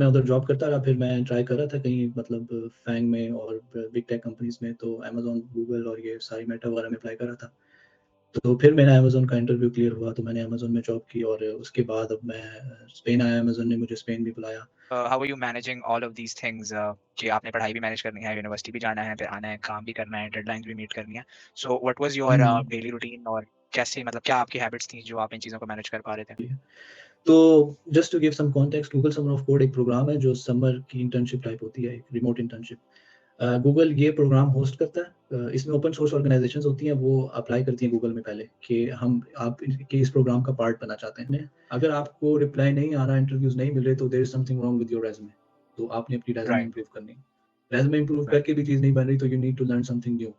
मैं उधर जॉब करता रहा, फिर मैं ट्राई कर रहा था कहीं मतलब फैंग में और बिग टेक कंपनीज़ में, तो अमेज़न, गूगल और ये सारी मेटा वगैरह में अप्लाई कर रहा था। तो फिर मेरा अमेज़न का इंटरव्यू क्लियर हुआ, तो मैंने अमेज़न में जॉब की और उसके बाद अब मैं स्पेन आया, अमेज़न ने मुझे स्पेन भी बुलाया। How are you managing all of these things कि आपने पढ़ाई भी मैनेज करनी है, यूनिवर्सिटी भी जाना है, फिर आना है, काम भी करना है, डेडलाइंस भी मीट करनी है। So what was your hmm. Daily routine और कैसे मतलब क्या आपकी हैबिट्स थी जो आप इन चीज़ों को मैनेज कर पा रहे थे? तो just to give some context, Google Summer of Code एक प्रोग्राम है जो समर की इंटर्नशिप टाइप होती है, एक रिमोट इंटर्नशिप। गूगल ये प्रोग्राम होस्ट करता है। इसमें ओपन सोर्स ऑर्गनाइज़ेशंस होती हैं, वो अप्लाई करती हैं गूगल में पहले कि हम आप के इस प्रोग्राम का पार्ट बनना चाहते हैं। अगर आपको रिप्लाई नहीं आ रहा, इंटरव्यूज़ नहीं मिल रहे, तो there is something wrong with your resume. तो आपने अपनी रिज़्यूमे राइट, इम्प्रूव करनी है। Resume improve write. करके भी चीज़ नहीं बन रही, तो you need to learn something new.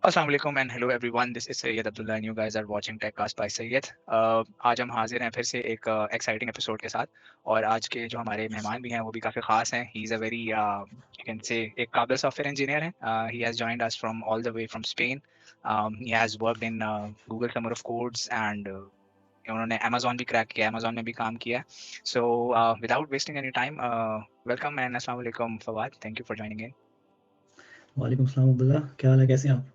अस्सलाम वालेकुम and hello everyone, this is Syed Abdullah and you guys are watching Techcast by Syed. आज हम हाजिर हैं फिर से एक एक्साइटिंग एपिसोड के साथ। और आज के जो हमारे मेहमान भी हैं वो भी काफ़ी ख़ास हैं। He is a very you can say एक काबिल सॉफ्टवेयर इंजीनियर हैं। He has joined us from all the way from Spain. He has worked in Google Summer of codes and उन्होंने अमेज़न भी क्रैक किया है, अमेज़न में भी काम किया है। So without wasting any time, welcome and अस्सलाम वालेकुम Fawad, thank you for joining in. वालेकुम अस्सलाम अब्दुल्ला, क्या हाल है, कैसे हैं आप?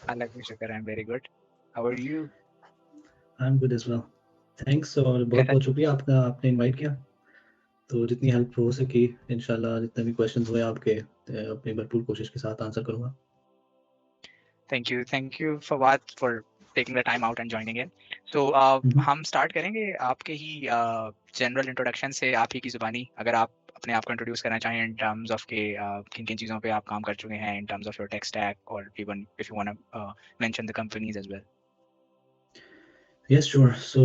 अल्लाह का शुक्र, I am very good. How are you? I am good as well. Thanks और कैसा बहुत-बहुत शुक्रिया आपका, आपने इनवाइट किया। तो जितनी हेल्प हो सकी इंशाल्लाह, जितने भी क्वेश्चंस हुए आपके अपनी भरपूर कोशिश के साथ आंसर करूँगा। Thank you Fawad for taking the time out and joining in. So hmm, hmm. हम स्टार्ट करेंगे आपके ही जनरल इंट्रोडक्शन से, आप ही की ज़ुबानी। अगर आप अपने आप को इंट्रोड्यूस करना चाहें इन टर्म्स ऑफ के किन-किन चीज़ों पे आप काम कर चुके हैं, in terms of your tech stack और even if you wanna mention the companies as well. Yes sure. So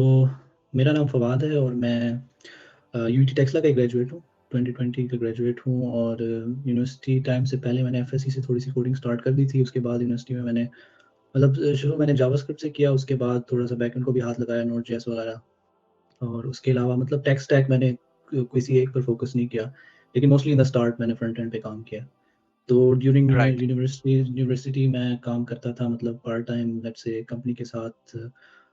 मेरा नाम फवाद है और मैं यूटी टेक्सला का ग्रेजुएट हूँ, 2020 का ग्रेजुएट हूँ और यूनिवर्सिटी टाइम से पहले मैंने एफएससी से थोड़ी-सी कोडिंग स्टार्ट कर दी थी। उसके बाद यूनिवर्सिटी में मैंने मतलब शुरू मैंने जावास्क्रिप्ट से किया, उसके बाद थोड़ा-सा बैकएंड को भी हाथ लगाया, नोड.जेएस वगैरह। और उसके अलावा मतलब टेक स्टैक मैंने किसी एक पर फ़ोकस नहीं किया, लेकिन मोस्टली इन द स्टार्ट मैंने फ्रंट एंड पे काम किया। तो ड्यूरिंग राइट, यूनिवर्सिटी मैं काम करता था मतलब part time let's say company के साथ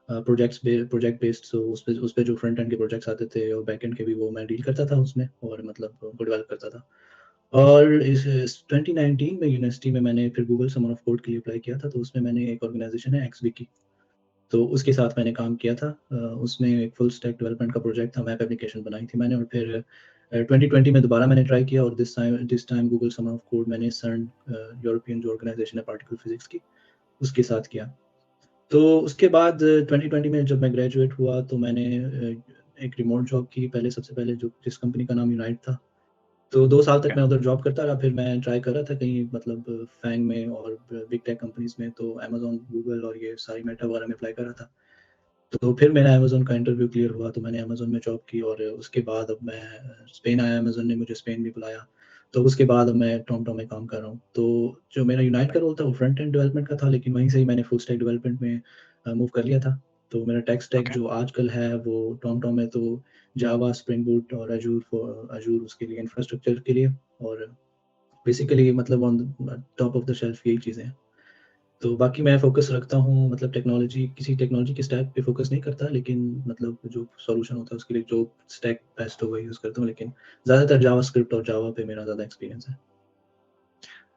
प्रोजेक्ट बेस्ड। सो उस पे जो फ्रंट एंड के प्रोजेक्ट्स आते थे और बैक एंड के भी, वो मैं डील करता था उसमें और मतलब उनको डेवलप करता था। और इस 2019 में यूनिवर्सिटी में मैंने फिर गूगल समर ऑफ कोड के लिए अप्लाई किया था, तो उसमें मैंने एक ऑर्गेनाइज़ेशन है एक्सविकी, तो उसके साथ मैंने काम किया था। उसमें एक फुल स्टैक डेवलपमेंट का प्रोजेक्ट था, वेब एप्लीकेशन बनाई थी मैंने और फिर 2020 में दोबारा मैंने ट्राई किया और this time Google Summer of code मैंने सर्न यूरोपियन जो ऑर्गेनाइज़ेशन है पार्टिकल फिज़िक्स की, उसके साथ किया। तो उसके बाद 2020 में जब मैं ग्रेजुएट हुआ तो मैंने एक रिमोट जॉब की पहले, सबसे पहले जो जिस कंपनी का नाम यूनाइट था। तो 2 साल तक ओके, मैं उधर जॉब करता रहा, फिर मैं ट्राई कर रहा था कहीं मतलब फैंग में और बिग टेक कंपनीज़ में, तो अमेज़न, गूगल और ये सारी मेटा वगैरह में अप्लाई कर रहा था। तो फिर मेरा अमेज़न का इंटरव्यू क्लियर हुआ, तो मैंने अमेज़न में जॉब की और उसके बाद अब मैं स्पेन आया, अमेज़न ने मुझे स्पेन भी बुलाया। तो उसके बाद अब मैं टोरंटो में काम कर रहा हूँ। तो जो मेरा यूनाइट का रोल था वो फ्रंट एंड डेवलपमेंट का था, लेकिन वहीं से ही मैंने फुल स्टैक डेवलपमेंट में मूव कर लिया था। तो मेरा टेक स्टैक ओके। जो आजकल है वो टोरंटो में तो जावा, स्प्रिंग बूट और अज़ूर उसके लिए इंफ्रास्ट्रक्चर के लिए, और बेसिकली मतलब on the top of the shelf यही चीज़ें हैं। तो बाकी मैं फ़ोकस रखता हूँ मतलब किसी टेक्नोलॉजी के स्टैक पे फ़ोकस नहीं करता, लेकिन मतलब जो सॉल्यूशन होता है उसके लिए जो स्टैक बेस्ट होगा यूज़ करता हूँ, लेकिन ज़्यादातर जावास्क्रिप्ट और जावा पे मेरा ज़्यादा एक्सपीरियंस है।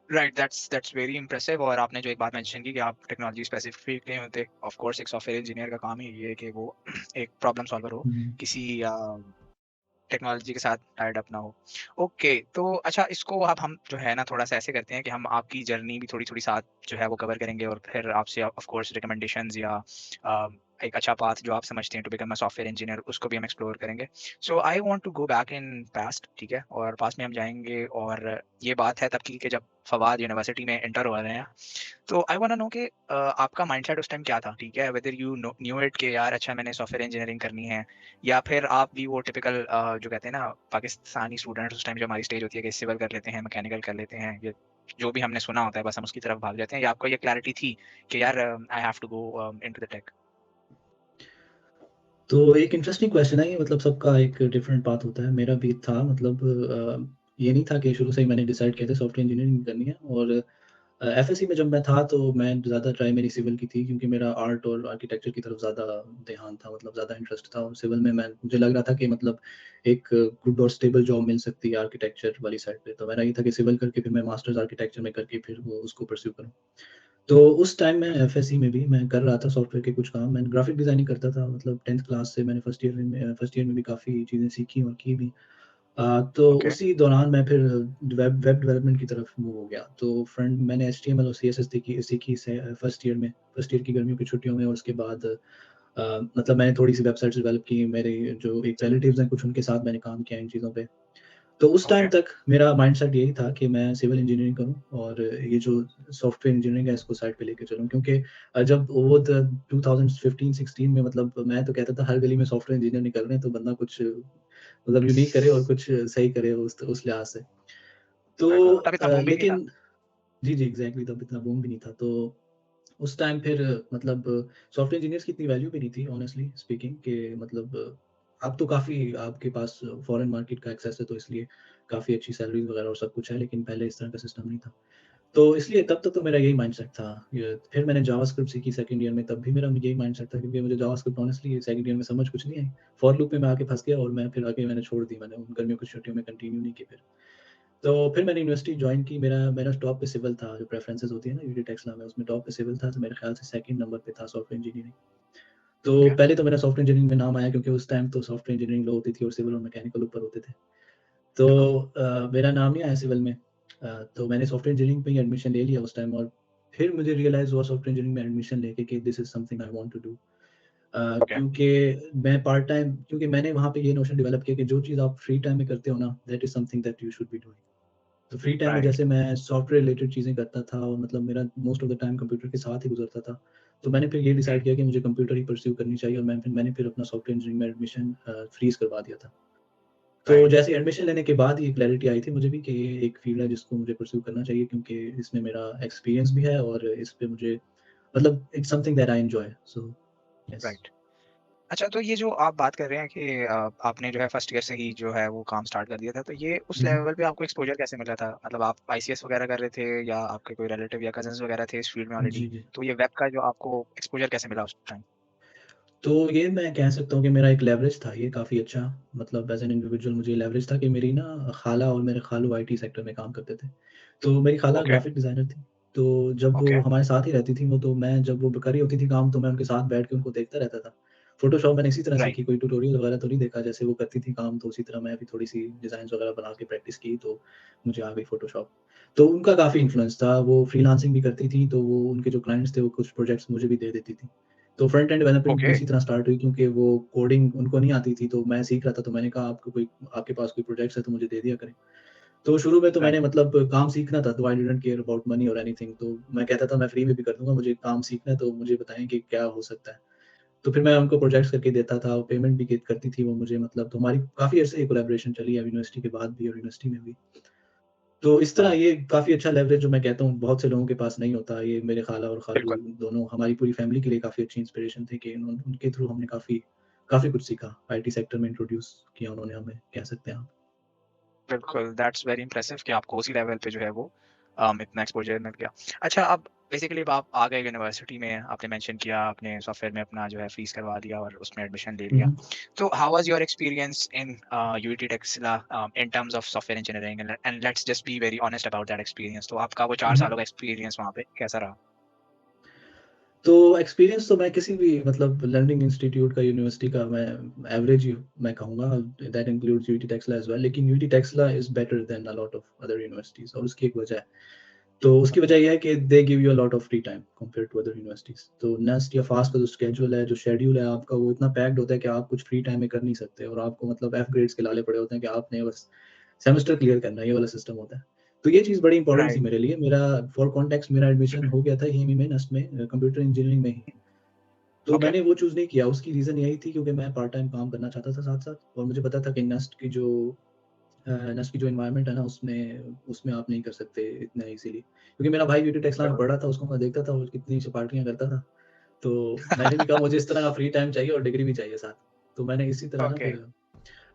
Right, that's very impressive. और आपने जो एक बात मेंशन की कि आप टेक्नोलॉजी स्पेसिफिक नहीं होते। ऑफ कोर्स एक सॉफ्टवेयर इंजीनियर का काम ही ये है कि वो एक प्रॉब्लम सॉल्वर हो, हुँ। किसी टेक्नोलॉजी के साथ टाइड अप ना हो। ओके, तो अच्छा, इसको अब हम जो है ना थोड़ा-सा ऐसे करते हैं कि हम आपकी जर्नी भी थोड़ी-थोड़ी साथ जो है वो कवर करेंगे और फिर आपसे ऑफ कोर्स रिकमेंडेशंस या अ, एक अच्छा पाथ जो आप समझते हैं to become a software engineer, उसको भी हम एक्सप्लोर करेंगे। So I want to go back in past, ठीक है? और पास्ट में हम जाएँगे और ये बात है तब की कि जब फवाद यूनिवर्सिटी में एंटर हो रहे हैं। तो आई वांट टू नो कि आपका माइंडसेट उस टाइम क्या था, ठीक है? वेदर यू न्यू इट कि यार अच्छा मैंने सॉफ्टवेयर इंजीनियरिंग करनी है, या फिर आप भी वो टिपिकल जो कहते हैं ना पाकिस्तानी स्टूडेंट्स उस टाइम जो हमारी स्टेज होती है कि सिविल कर लेते हैं, मैकेनिकल कर लेते हैं, ये जो भी हमने सुना होता है बस हम उसकी तरफ भाग जाते हैं, या आपको ये क्लैरिटी थी कि यार I have to go into the tech? तो एक इंटरेस्टिंग क्वेश्चन है ये, मतलब सबका एक डिफरेंट पाथ होता है। मेरा भी था मतलब ये नहीं था कि शुरू से ही मैंने डिसाइड किया था सॉफ्टवेयर इंजीनियरिंग करनी है, और एफएससी में जब मैं था तो मैं ज़्यादा ट्राई मेरी सिविल की थी क्योंकि मेरा आर्ट और आर्किटेक्चर की तरफ ज़्यादा ध्यान था, मतलब ज़्यादा इंटरेस्ट था और सिविल में मैं मुझे लग रहा था कि मतलब एक गुड और स्टेबल जॉब मिल सकती है आर्किटेक्चर वाली साइड पे। तो मेरा ये था कि सिविल करके फिर मैं मास्टर्स आर्किटेक्चर में करके फिर वो उसको परस्यू करूँ। तो उस टाइम मैं एफएससी में भी मैं कर रहा था सॉफ्टवेयर के कुछ काम। मैं ग्राफिक डिज़ाइनिंग करता था, मतलब 10th क्लास से मैंने फर्स्ट ईयर में भी काफ़ी चीज़ें सीखी और की भी। तो ओके, उसी दौरान मैं फिर वेब वेब डेवलपमेंट की तरफ मूव हो गया। तो फ्रंट मैंने एचटीएमएल और सीएसएस सीखी सीखी से फर्स्ट ईयर की गर्मियों की छुट्टियों में और उसके बाद मतलब मैंने थोड़ी-सी वेबसाइट्स डेवलप की। मेरे जो एक रिलेटिव्स हैं कुछ, उनके साथ मैंने काम किया इन चीज़ों पे। तो उस टाइम ओके, तक मेरा माइंडसेट यही था कि मैं सिविल इंजीनियरिंग करूँ और ये जो सॉफ्टवेयर इंजीनियरिंग है इसको साइड पे लेके चलूँ, क्योंकि जब वो 2015-16 में मतलब मैं तो कहता था हर गली में सॉफ्टवेयर इंजीनियर निकल रहे हैं, तो बंदा कुछ मतलब यूनिक करे और कुछ सही करे उस लिहाज से। तो बिल्कुल, तब इतना बूम भी नहीं था। लेकिन जी, जी, एग्ज़ैक्टली, तब इतना बूम भी नहीं था। तो उस टाइम फिर मतलब सॉफ्टवेयर इंजीनियर्स की इतनी वैल्यू भी नहीं थी ऑनेस्टली स्पीकिंग, कि मतलब अब तो काफ़ी आपके पास फॉरेन मार्केट का एक्सेस है, तो इसलिए काफ़ी अच्छी सैलरीज़ वगैरह और सब कुछ है, लेकिन पहले इस तरह का सिस्टम नहीं था। तो इसलिए तब तक तो मेरा यही माइंडसेट था। फिर मैंने जावास्क्रिप्ट सीखी सेकंड ईयर में, तब भी मेरा यही माइंडसेट था क्योंकि मुझे जावास्क्रिप्ट ऑनेस्टली सेकंड ईयर में समझ कुछ नहीं आई। फॉर लूप में मैं आके फँस गया और मैं फिर आगे मैंने छोड़ दी, मैंने उन गर्मियों की छुट्टियों में कंटिन्यू नहीं की फिर। तो फिर मैंने यूनिवर्सिटी जॉइन की, मेरा मेरा टॉप पे सिविल था, जो प्रेफ़रेंसेस होती है ना यूडी टेक्सला में, उसमें टॉप पे सिविल था, तो मेरे ख़्याल से सेकंड नंबर पे था सॉफ्टवेयर इंजीनियरिंग। तो ओके, पहले तो मेरा सॉफ्टवेयर इंजीनियरिंग में नाम आया क्योंकि उस टाइम तो सॉफ्टवेयर इंजीनियरिंग लो होती थी और सिविल और मैकेनिकल ऊपर होते थे। तो बिल्कुल, मेरा नाम नहीं आया सिविल में। तो मैंने सॉफ्टवेयर इंजीनियरिंग में ही एडमिशन ले लिया उस टाइम और फिर मुझे रियलाइज़ हुआ सॉफ्टवेयर इंजीनियरिंग में एडमिशन लेके कि this is something I want to do. Okay, क्योंकि मैं पार्ट टाइम, क्योंकि मैंने वहाँ पे ये नोशन डेवलप किया कि जो चीज़ आप फ्री टाइम में करते हो ना, that is something that you should be doing. तो फ्री टाइम में राइट, जैसे मैं सॉफ्टवेयर रिलेटेड चीज़ें करता था और मतलब मेरा most of the time computer के साथ ही गुज़रता था। तो मैंने फिर ये हुँ, डिसाइड किया कि मुझे कंप्यूटर ही परस्यू करनी चाहिए और मैंने फिर अपना सॉफ्टवेयर इंजीनियरिंग में एडमिशन फ्रीज़ करवा दिया था। तो राइट, जैसे एडमिशन लेने के बाद ये क्लैरिटी आई थी मुझे भी कि ये एक फ़ील्ड है जिसको मुझे परस्यू करना चाहिए, क्योंकि इसमें मेरा एक्सपीरियंस भी है और इस पे मुझे मतलब it's something that I enjoy, so yes. Right. अच्छा, तो ये जो आप बात कर रहे हैं कि आपने जो है फर्स्ट ईयर से ही जो है वो काम स्टार्ट कर दिया था, तो ये उस हुँ, हुँ। लेवल पे आपको एक्सपोज़र कैसे मिला था? मतलब आप आईसीएस वगैरह कर रहे थे या आपके कोई रिलेटिव या कज़िन्स वगैरह थे इस फ़ील्ड में ऑलरेडी? जी, जी। तो ये वेब का जो आपको एक्सपोज़र कैसे मिला उस टाइम? तो ये मैं कह सकता हूँ कि मेरा एक लेवरेज था ये काफ़ी अच्छा, मतलब एज़ एन इंडिविजुअल मुझे लेवरेज था कि मेरी ना खाला और मेरे खालू आईटी सेक्टर में काम करते थे। तो मेरी खाला ओके, ग्राफ़िक डिज़ाइनर थी, तो जब वो ओके, हमारे साथ ही रहती थी वो, तो मैं जब वो कर रही होती थी काम तो मैं उनके साथ बैठ के उनको देखता रहता था। फ़ोटोशॉप मैंने इसी तरह राइट, सीखी, कोई ट्यूटोरियल वगैरह तो नहीं देखा, जैसे वो करती थी काम तो उसी तरह मैं भी थोड़ी-सी डिज़ाइन्स वगैरह बना के प्रैक्टिस की, तो मुझे आ गई फ़ोटोशॉप। तो उनका काफ़ी इन्फ्लुएंस था, वो फ्रीलांसिंग भी करती थी, तो वो उनके जो क्लाइंट्स थे वो कुछ प्रोजेक्ट्स मुझे भी दे देती थी। तो फ्रंट एंड डेवलपमेंट भी ओके, इसी तरह स्टार्ट हुई क्योंकि वो कोडिंग उनको नहीं आती थी, तो मैं सीख रहा था, तो मैंने कहा आपके पास कोई प्रोजेक्ट्स है तो मुझे दे दिया करें। तो शुरू में तो मैंने राइट, मतलब काम सीखना था, तो I didn't care about money और एनीथिंग, तो मैं कहता था मैं फ्री में भी कर दूँगा, मुझे काम सीखना है तो मुझे बताएँ कि क्या हो सकता है। तो फिर मैं उनको प्रोजेक्ट्स करके देता था, पेमेंट भी करती थी वो मुझे, मतलब तो हमारी काफ़ी अर्से ये कोलैबोरेशन चली है यूनिवर्सिटी के बाद भी और यूनिवर्सिटी में भी। तो इस तरह वाओ! ये काफ़ी अच्छा लेवरेज जो मैं कहता हूँ बहुत से लोगों के पास नहीं होता। ये मेरे खाला और खालू बिल्कुल। दोनों हमारी पूरी फैमिली के लिए काफ़ी अच्छी इंस्पिरेशन थे कि उनके थ्रू हमने काफ़ी काफ़ी कुछ सीखा। आईटी सेक्टर में इंट्रोड्यूस किया उन्होंने हमें, कह सकते हैं आप। बिल्कुल, दैट्स वेरी इम्प्रेसिव कि आपको उसी लेवल पे जो है वो इतना एक्सपोज़र मिल गया। अच्छा, अब बेसिकली अब आप आ गए यूनिवर्सिटी में, आपने मेंशन किया, आपने सॉफ्टवेयर में अपना जो है फ़ीस करवा दिया और उसमें एडमिशन ले हुँ, लिया। हुँ। तो how was your experience in UET Taxila in terms of software engineering and let's just be very honest about that experience. तो आपका वो 4 हुँ, हुँ। सालों का एक्सपीरियंस वहाँ पे कैसा रहा? तो एक्सपीरियंस तो मैं किसी भी मतलब लर्निंग इंस्टीट्यूट का, यूनिवर्सिटी का मैं एवरेज ही मैं कहूँगा, that includes UT Texas as well, लेकिन UT Texas is better than a lot of other universities और उसकी एक वजह है। तो उसकी वजह ये है कि they give you a lot of free time compared to other universities. तो नेस्ट या फास्ट का जो स्केड्यूल है, जो शेड्यूल है आपका, वो इतना पैक्ड होता है कि आप कुछ फ्री टाइम में कर नहीं सकते और आपको मतलब एफ ग्रेड्स के लाले पड़े होते हैं कि आपने बस सेमेस्टर क्लियर करना है, ये वाला सिस्टम होता है। तो ये चीज़ बड़ी इंपॉर्टेंट थी राइट, मेरे लिए। मेरा फॉर कॉन्टेक्स्ट मेरा एडमिशन हो गया था एईएमई में, नेस्ट में, कंप्यूटर इंजीनियरिंग में ही। तो ओके, मैंने वो चूज़ नहीं किया, उसकी रीज़न यही थी क्योंकि मैं पार्ट टाइम काम करना चाहता था साथ-साथ और मुझे पता था कि नेस्ट की जो एनवायरनमेंट है ना, उसमें उसमें आप नहीं कर सकते इतना ईज़िली। क्योंकि मेरा भाई यूटी टेक्सला में बिल्कुल, पढ़ रहा था, उसको मैं देखता था वो कितनी चपाटियाँ करता था। तो मैंने भी कहा मुझे इस तरह का फ्री टाइम चाहिए और डिग्री भी चाहिए साथ। तो मैंने इसी तरह ना ओके, फिर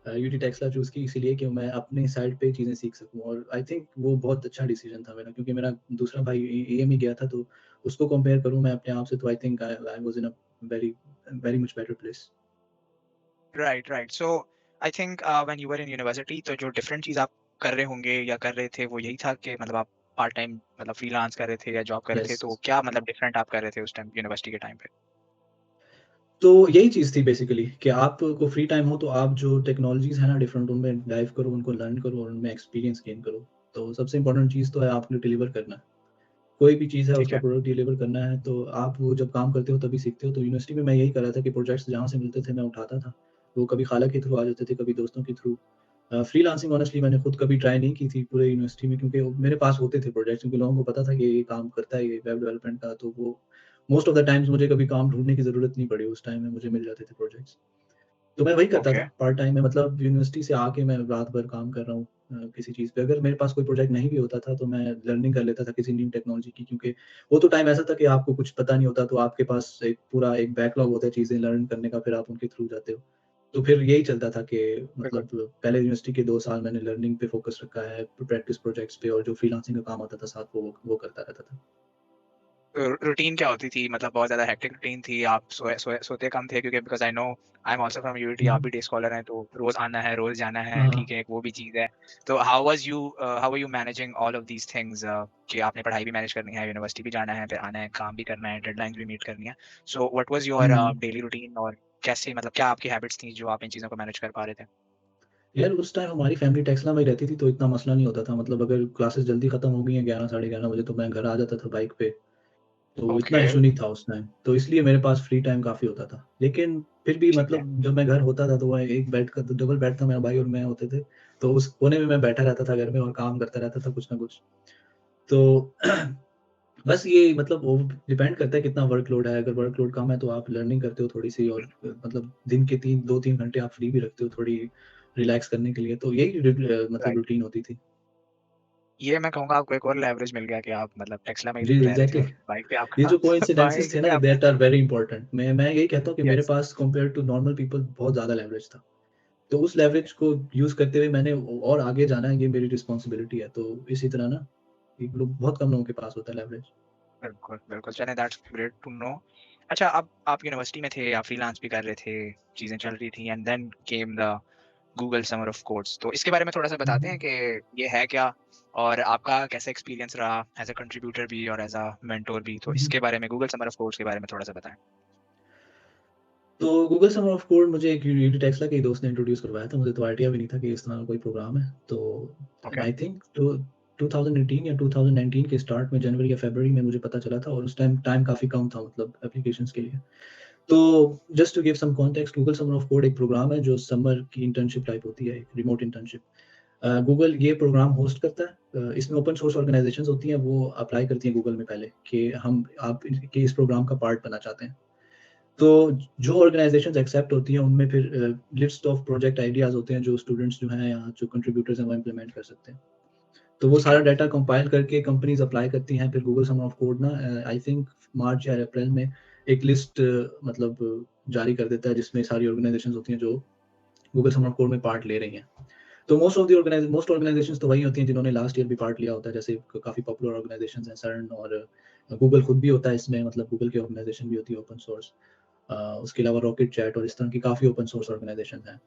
यूटी टेक्सला चूज़ की इसीलिए कि मैं अपने साइड पे चीज़ें सीख सकूँ और आई थिंक वो बहुत अच्छा डिसीजन था मेरा क्योंकि मेरा दूसरा भाई ईएमई गया था तो उसको कंपेयर करूँ मैं अपने आप से तो I think I I was in a very very much better place. Right, right. So I think when you were in university तो जो डिफरेंट चीज़ आप कर रहे होंगे या कर रहे थे वो यही था कि मतलब आप पार्ट टाइम मतलब फ्रीलांस कर रहे थे या जॉब कर रहे थे, यस। तो क्या मतलब डिफरेंट आप कर रहे थे उस टाइम यूनिवर्सिटी के टाइम पे? तो यही चीज़ थी बेसिकली कि आपको फ्री टाइम हो तो आप जो टेक्नोलॉजीज़ हैं ना डिफरेंट उनमें डाइव करो, उनको लर्न करो और उनमें एक्सपीरियंस गेन करो। तो सबसे इम्पोर्टेंट चीज़ तो है आपने डिलीवर करना है। कोई भी चीज़ है ठीक उसका है। प्रोडक्ट डिलीवर करना है तो आप वो जब काम करते हो तभी सीखते हो। तो यूनिवर्सिटी में मैं यही कर रहा था कि प्रोजेक्ट्स जहाँ से मिलते थे मैं उठाता था। वो कभी खाला के थ्रू आ जाते थे, कभी दोस्तों के थ्रू। फ्रीलांसिंग ऑनेस्टली मैंने खुद कभी ट्राई नहीं की थी पूरे यूनिवर्सिटी में क्योंकि मेरे पास होते थे प्रोजेक्ट्स क्योंकि लोगों को पता था कि ये काम करता है ये वेब डेवलपमेंट का तो वो मोस्ट ऑफ द टाइम्स मुझे कभी काम ढूँढने की ज़रूरत नहीं पड़ी, उस टाइम में मुझे मिल जाते थे प्रोजेक्ट्स। तो मैं वही करता था ओके। पार्ट टाइम में मतलब यूनिवर्सिटी से आके मैं रात भर काम कर रहा हूँ किसी चीज़ पे। अगर मेरे पास कोई प्रोजेक्ट नहीं भी होता था तो मैं लर्निंग कर लेता था किसी न्यू टेक्नोलॉजी की क्योंकि वो तो टाइम ऐसा था कि आपको कुछ पता नहीं होता तो आपके पास एक पूरा एक बैकलॉग होता है चीज़ें लर्न करने का फिर आप उनके थ्रू जाते हो। तो फिर यही चलता था कि बिल्कुल। मतलब पहले यूनिवर्सिटी के 2 साल मैंने लर्निंग पे फ़ोकस रखा है, प्रैक्टिस प्रोजेक्ट्स पे और जो फ्रीलांसिंग का काम आता था साथ वो करता रहता था। रूटीन क्या होती थी? मतलब बहुत ज़्यादा हेक्टिक रूटीन थी, आप सोते कम थे क्योंकि because I know I am also from UT, hmm, आप हुँ। भी डे स्कॉलर हैं, तो रोज़ आना है, रोज़ जाना है, हाँ, ठीक हाँ। है, एक वो भी चीज़ है। तो how are you managing all of these things कि आपने पढ़ाई भी मैनेज करनी है, यूनिवर्सिटी भी जाना है, फिर आना है, काम भी करना है, डेडलाइन्स भी मीट करनी है। So what was your hmm. Daily routine और कैसे मतलब क्या आपकी हैबिट्स थी जो आप इन चीज़ों को मैनेज कर पा रहे थे? यार उस टाइम हमारी फैमिली टेक्सला में ही रहती थी तो इतना मसला नहीं होता था मतलब अगर क्लासेस जल्दी खत्म हो गई हैं 11 साढ़े 11 बजे तो मैं घर आ जाता था बाइक पे, तो इतना ओके, इश्यू नहीं था उस टाइम। तो इसलिए मेरे पास फ्री टाइम काफ़ी होता था। लेकिन फिर भी ठीक है। मतलब जब मैं घर होता था तो वहाँ एक बेड का डबल बेड था मेरा भाई और मैं होते थे। तो उस कोने में मैं बैठा रहता था घर में और काम करता रहता था कुछ ना कुछ। तो बस ये मतलब वो डिपेंड करता है कितना वर्कलोड है, अगर वर्कलोड कम है तो आप लर्निंग करते हो थोड़ी-सी और मतलब दिन के 3 2-3 घंटे आप फ्री भी रखते हो थोड़ी रिलैक्स करने के लिए, तो यही मतलब राइट। रूटीन होती थी। ये मैं कहूँगा आपको एक और लेवरेज मिल गया कि आप मतलब टेक्सला में ही जी, रह रहे थे एग्ज़ैक्टली और बाइक पे ये आपका जो कोइंसिडेंसेस बाइक थे पे ना आपका दैट आर वेरी इंपोर्टेंट मैं यही कहता हूँ कि मेरे यस। पास कंपेयर टू नॉर्मल पीपल बहुत ज़्यादा लेवरेज था। तो उस लेवरेज को यूज़ करते हुए मैंने और आगे जाना है ये मेरी रिस्पॉन्सिबिलिटी है, तो इसी तरह ना एक लोग बहुत कम लोगों के पास होता है लेवरेज। बिल्कुल, बिल्कुल, चलें दैट्स ग्रेट टू नो। अच्छा, अब आप यूनिवर्सिटी में थे, आप फ्रीलांस भी कर रहे थे, चीज़ें चल रही थी and then came the Google Summer of Codes. तो इसके बारे में थोड़ा-सा हुँ, बताते हैं हुँ। कि ये है क्या? और आपका कैसा एक्सपीरियंस रहा एज़ अ कंट्रीब्यूटर भी और एज़ अ मेंटर भी? तो हुँ, हुँ। इसके बारे में गूगल समर ऑफ कोड्स के बारे में थोड़ा-सा बताएँ। तो गूगल समर ऑफ कोड मुझे एक यूनिटी टेस्ला के ही दोस्त ने इंट्रोड्यूस करवाया था, मुझे तो आइडिया भी नहीं था कि इस तरह का कोई प्रोग्राम है। तो ओके, आई थिंक तो 2018 या 2019 के स्टार्ट में जनवरी या फरवरी में मुझे पता चला था और उस टाइम टाइम काफ़ी कम था मतलब एप्लीकेशंस के लिए। तो just to give some context Google Summer of Code एक प्रोग्राम है जो समर की इंटर्नशिप टाइप होती है, एक रिमोट इंटर्नशिप। गूगल ये प्रोग्राम होस्ट करता है। इसमें ओपन सोर्स ऑर्गनाइज़ेशंस होती हैं, वो अप्लाई करती हैं गूगल में पहले कि हम आप इस प्रोग्राम का पार्ट बनना चाहते हैं। तो जो ऑर्गनाइज़ेशंस एक्सेप्ट होती हैं, उनमें फिर लिस्ट ऑफ प्रोजेक्ट आइडियाज़ होते हैं, जो स्टूडेंट्स जो हैं या जो कंट्रीब्यूटर्स हैं, वो इम्प्लीमेंट कर सकते हैं। तो वो ठीक सारा है। डाटा कंपाइल करके कंपनीज़ अप्लाई करती हैं, फिर गूगल समर ऑफ कोड ना आई थिंक मार्च या अप्रैल में एक लिस्ट मतलब जारी कर देता है, जिसमें सारी ऑर्गनाइज़ेशंस होती हैं, जो गूगल समर ऑफ कोड में पार्ट ले रही हैं। तो मोस्ट ऑर्गनाइज़ेशंस तो वही होती हैं, जिन्होंने लास्ट ईयर भी पार्ट लिया होता है, जैसे काफ़ी पॉपुलर ऑर्गनाइज़ेशंस हैं, सर्न और गूगल खुद भी होता है इसमें, मतलब गूगल की ऑर्गनाइज़ेशन भी होती है ओपन सोर्स। उसके अलावा रॉकेट चैट और इस तरह की काफ़ी ओपन सोर्स ऑर्गनाइज़ेशंस हैं।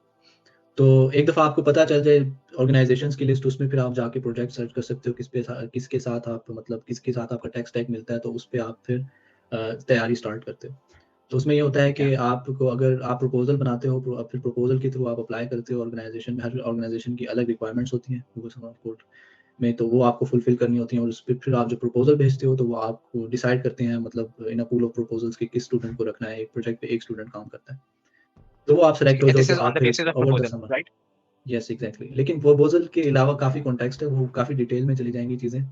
तो एक दफ़ा आपको पता चल जाए ऑर्गनाइज़ेशंस की लिस्ट, उसमें फिर आप जाके प्रोजेक्ट सर्च कर सकते हो, किसके साथ आप मतलब किसके साथ आपका टेक स्टैक मिलता है, तो उस पे आप फिर तैयारी स्टार्ट करते हो। तो उसमें ये होता है ठीक है। कि आपको अगर आप प्रपोज़ल बनाते हो, फिर प्रपोज़ल के थ्रू आप अप्लाई करते हो ऑर्गनाइज़ेशन में, हर ऑर्गनाइज़ेशन की अलग रिक्वायरमेंट्स होती हैं गूगल समर ऑफ कोड में, तो वो आपको फुलफ़िल करनी होती हैं और उस पे फिर आप जब प्रपोज़ल भेजते हो, तो वो आपको डिसाइड करते हैं मतलब इन अ पूल ऑफ प्रपोज़ल्स कि किस स्टूडेंट को रखना है, एक प्रोजेक्ट पे एक स्टूडेंट काम करता है। तो वो आप ठीक सेलेक्ट हो है, जाओ, दिस तो इज़ ऑन आप द फिर basis of over the proposal, summer right? Yes exactly लेकिन प्रपोज़ल के अलावा काफ़ी कॉन्टेक्स्ट है, वो काफ़ी डिटेल में चली जाएँगी चीज़ें,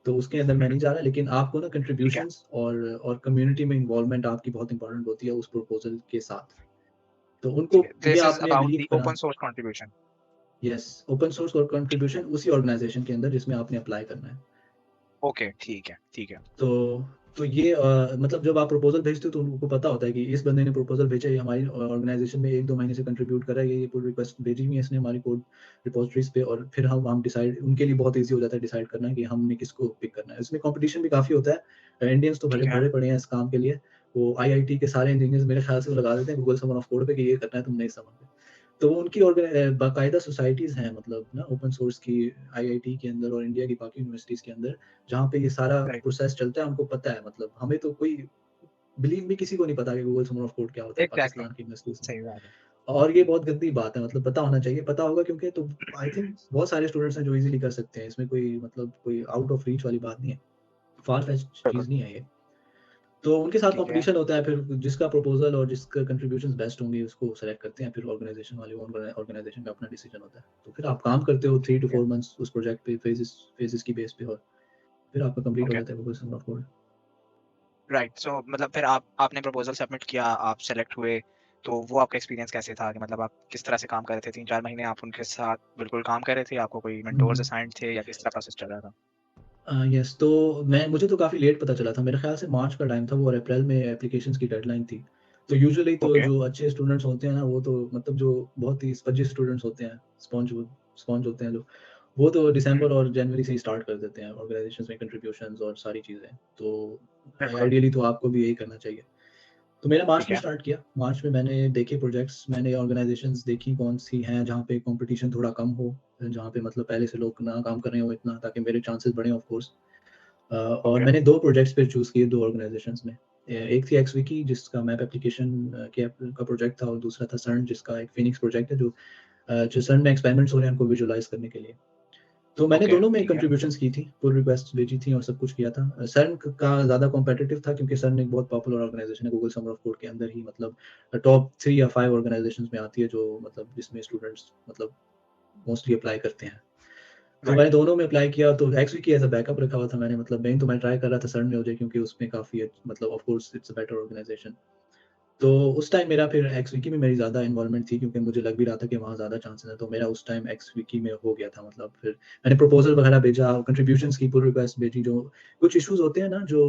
तो उसके अंदर हुँ, मैं हुँ, नहीं जा रहा, लेकिन आपको ना ठीक है। कंट्रीब्यूशंस और कम्युनिटी में इन्वॉल्वमेंट आपकी बहुत इम्पोर्टेंट होती है उस प्रपोज़ल के साथ। तो ठीक उनको है, ये दिस इज़ आपने अबाउट बिलीव द करा open source contribution. Yes, open source और ठीक कंट्रीब्यूशन है। उसी ऑर्गनाइज़ेशन के अंदर जिसमें आपने अप्लाई करना है। ओके, ठीक है, ठीक है। तो तो ये मतलब जब आप प्रपोज़ल भेजते हो तो उनको पता होता है कि इस बंदे ने प्रपोज़ल भेजा है, ये हमारी ऑर्गनाइज़ेशन में 1-2 महीने से कंट्रीब्यूट कर रहा है, ये पुल रिक्वेस्ट भेजी हुई है इसने हमारी कोड रिपॉज़िटरीज़ पे, और फिर हम डिसाइड, उनके लिए बहुत ईज़ी हो जाता है डिसाइड करना कि हमने किसको पिक करना है। इसमें कॉम्पिटिशन भी काफ़ी होता है। इंडियंस तो भरे ठीक है, भरे पड़े हैं इस काम के लिए। वो आईआईटी के सारे इंजीनियर्स मेरे ख़्याल से वो लगा देते हैं गूगल समन ऑफ कोड पे कि ये करना है तुमने इस समन पे। तो उनकी बाकायदा सोसाइटीज़ हैं, मतलब ना ओपन सोर्स की, आईआईटी के अंदर और इंडिया की बाकी यूनिवर्सिटीज़ के अंदर, जहाँ पे ये सारा राइट, प्रोसेस चलता है, उनको पता है। मतलब हमें तो कोई, बिलीव मी, किसी को नहीं पता कि गूगल समन ऑफ कोड क्या होता है एग्ज़ैक्टली, पाकिस्तान की यूनिवर्सिटीज़ में। सही बात है। और ये बहुत गंदी बात है, मतलब पता होना चाहिए, पता होगा क्योंकि तो आई थिंक बहुत सारे स्टूडेंट्स हैं जो ईज़िली कर सकते हैं। इसमें कोई मतलब कोई आउट ऑफ रीच वाली बात नहीं है, फार फेच्ड बिल्कुल, चीज़ नहीं है ये। तो उनके साथ ठीक है, कॉम्पिटिशन होता है, फिर जिसका प्रपोज़ल और जिसका कंट्रीब्यूशंस बेस्ट होंगे उसको सेलेक्ट करते हैं, फिर ऑर्गनाइज़ेशन वाले, ऑर्गनाइज़ेशन का अपना डिसीजन होता है। तो फिर आप काम करते हो 3 टू ठीक है, 4 मंथ्स उस प्रोजेक्ट पे, फेजेज़ की बेस पे, और फिर आपका कंप्लीट हो ओके, जाता है Google summer of code. Right. So मतलब फिर आपने प्रपोज़ल सबमिट किया, आप सेलेक्ट हुए, तो वो आपका एक्सपीरियंस कैसे था? कि मतलब आप किस तरह से काम कर रहे थे? 3-4 महीने आप उनके साथ बिल्कुल काम कर रहे थे? आपको कोई हुँ, मेंटोर्स हुँ। असाइन्ड थे या किस तरह प्रोसेस चल रहा था? यस, तो मुझे तो काफ़ी लेट पता चला था। मेरे ख़्याल से मार्च का टाइम था वो, और अप्रैल में एप्लीकेशंस की डेडलाइन थी। तो यूजुअली तो ओके, जो अच्छे स्टूडेंट्स होते हैं ना, वो तो मतलब जो बहुत ही स्पंजी स्टूडेंट्स होते हैं, स्पॉन्ज होते हैं जो, वो तो हुँ, दिसंबर और जनवरी से ही स्टार्ट कर देते हैं ऑर्गनाइज़ेशंस में कंट्रीब्यूशंस और सारी चीज़ें। तो बिल्कुल, आइडियली तो आपको भी यही करना चाहिए। तो मैंने मार्च ठीक में है, स्टार्ट किया। मार्च में मैंने देखे प्रोजेक्ट्स, मैंने ऑर्गनाइज़ेशंस देखी कौन-सी हैं जहाँ पे कॉम्पिटिशन थोड़ा कम हो, जहाँ पे मतलब पहले से लोग ना काम कर रहे हों इतना, ताकि मेरे चांसेस बढ़ें ऑफ कोर्स। और ओके, मैंने 2 प्रोजेक्ट्स फिर चूज़ किए 2 ऑर्गनाइज़ेशंस में। एक थी एक्सविकी जिसका मैप एप्लीकेशन के ऐप का प्रोजेक्ट था, और दूसरा था सर्न जिसका एक फ़ीनिक्स प्रोजेक्ट है, जो सर्न में एक्सपेरिमेंट्स हो रहे हैं उनको विजुअलाइज़ करने के लिए। तो मैंने ओके, दोनों में ठीक है, कंट्रीब्यूशंस की थी, पुल रिक्वेस्ट्स भेजी थी और सब कुछ किया था। सर्न का ज़्यादा कॉम्पिटिटिव था क्योंकि सर्न एक बहुत पॉपुलर ऑर्गनाइज़ेशन है, गूगल समर ऑफ कोड के अंदर ही, मतलब टॉप 3 या 5 ऑर्गनाइज़ेशंस में आती है, जो मतलब जिसमें स्टूडेंट्स मतलब मोस्टली अप्लाई करते हैं। तो राइट, मैंने दोनों में अप्लाई किया, तो एक्चुअली एज़ अ बैकअप रखा हुआ था मैंने, मतलब मेन तो मैं ट्राई कर रहा था सर्न में हो जाए क्योंकि उसमें काफ़ी मतलब of course it's a better organisation. तो उस टाइम मेरा फिर एक्सविकी में मेरी ज़्यादा इन्वॉल्वमेंट थी क्योंकि मुझे लग भी रहा था कि वहाँ ज़्यादा चांसेस हैं, तो मेरा उस टाइम एक्सविकी में हो गया था। मतलब फिर मैंने प्रपोज़ल वगैरह भेजा, कंट्रीब्यूशंस की पुल रिक्वेस्ट भेजी, जो कुछ इश्यूज़ होते हैं ना जो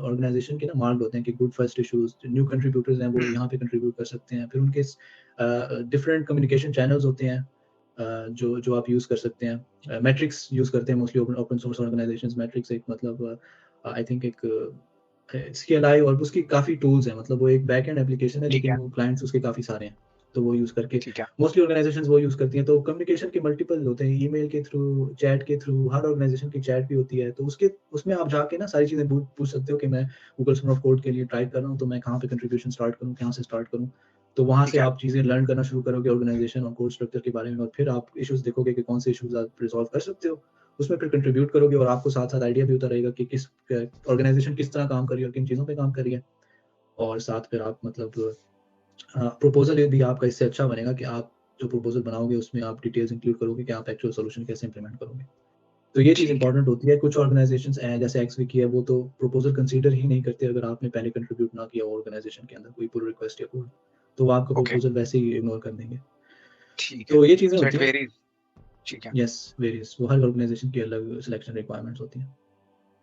ऑर्गनाइज़ेशन के ना मार्क्ड होते हैं कि good first issues, new contributors हैं वो हुँ, यहाँ पे कंट्रीब्यूट कर सकते हैं। फिर उनके डिफरेंट कम्युनिकेशन चैनल्स होते हैं, जो जो आप यूज़ कर सकते हैं। मैट्रिक्स यूज़ करते हैं mostly open source organisations. Matrix एक मतलब आई थिंक एक एसक्यूएलआई और उसकी काफ़ी टूल्स हैं, मतलब वो एक बैक एंड एप्लीकेशन है ठीक लेकिन है, वो क्लाइंट्स उसके काफ़ी सारे हैं। तो वो यूज़ करके ठीक है, मोस्टली ऑर्गनाइज़ेशंस वो यूज़ करती हैं। तो कम्युनिकेशन के मल्टीपल होते हैं, ईमेल के थ्रू, चैट के थ्रू, हर ऑर्गनाइज़ेशन की चैट भी होती है। तो उसके उसमें आप जाके ना सारी चीज़ें पूछ सकते हो कि मैं गूगल स्मॉल कोड के लिए ट्राई कर रहा हूँ, तो मैं कहाँ पे कंट्रीब्यूशन स्टार्ट करूँ, कहाँ से स्टार्ट करूँ? तो वहाँ ठीक से है, आप चीज़ें लर्न करना शुरू करोगे ऑर्गनाइज़ेशन और कोड स्ट्रक्चर के बारे में, और फिर आप इश्यूज़ देखोगे कि कौन से इश्यूज़ आप रिज़ॉल्व कर सकते हो। उसमें फिर कंट्रीब्यूट करोगे और आपको साथ-साथ आइडिया भी होता रहेगा कि किस ऑर्गनाइज़ेशन किस तरह काम कर रही है और किन चीज़ों पे काम कर रही है। और साथ फिर आप मतलब प्रपोज़ल भी आपका इससे अच्छा बनेगा कि आप जो प्रपोज़ल बनाओगे उसमें आप डिटेल्स इंक्लूड करोगे कि आप एक्चुअल सॉल्यूशन कैसे इम्प्लीमेंट करोगे। तो ये चीज़ ठीक है, इम्पोर्टेंट होती है। कुछ ऑर्गनाइज़ेशंस जैसे एक्सविकी है, वो तो प्रपोज़ल कंसीडर ही नहीं करते अगर आपने पहले कंट्रीब्यूट ना किया हो ऑर्गनाइज़ेशन के अंदर कोई पुल रिक्वेस्ट या कोड, तो वो आपका ओके, प्रपोज़ल वैसे ही इग्नोर कर देंगे। ठीक है। तो ये चीज़ें सो होती इट हैं। वेरीज़, ठीक है। येस, वेरियस, वो हर ऑर्गनाइज़ेशन की अलग सिलेक्शन रिक्वायरमेंट्स होती हैं।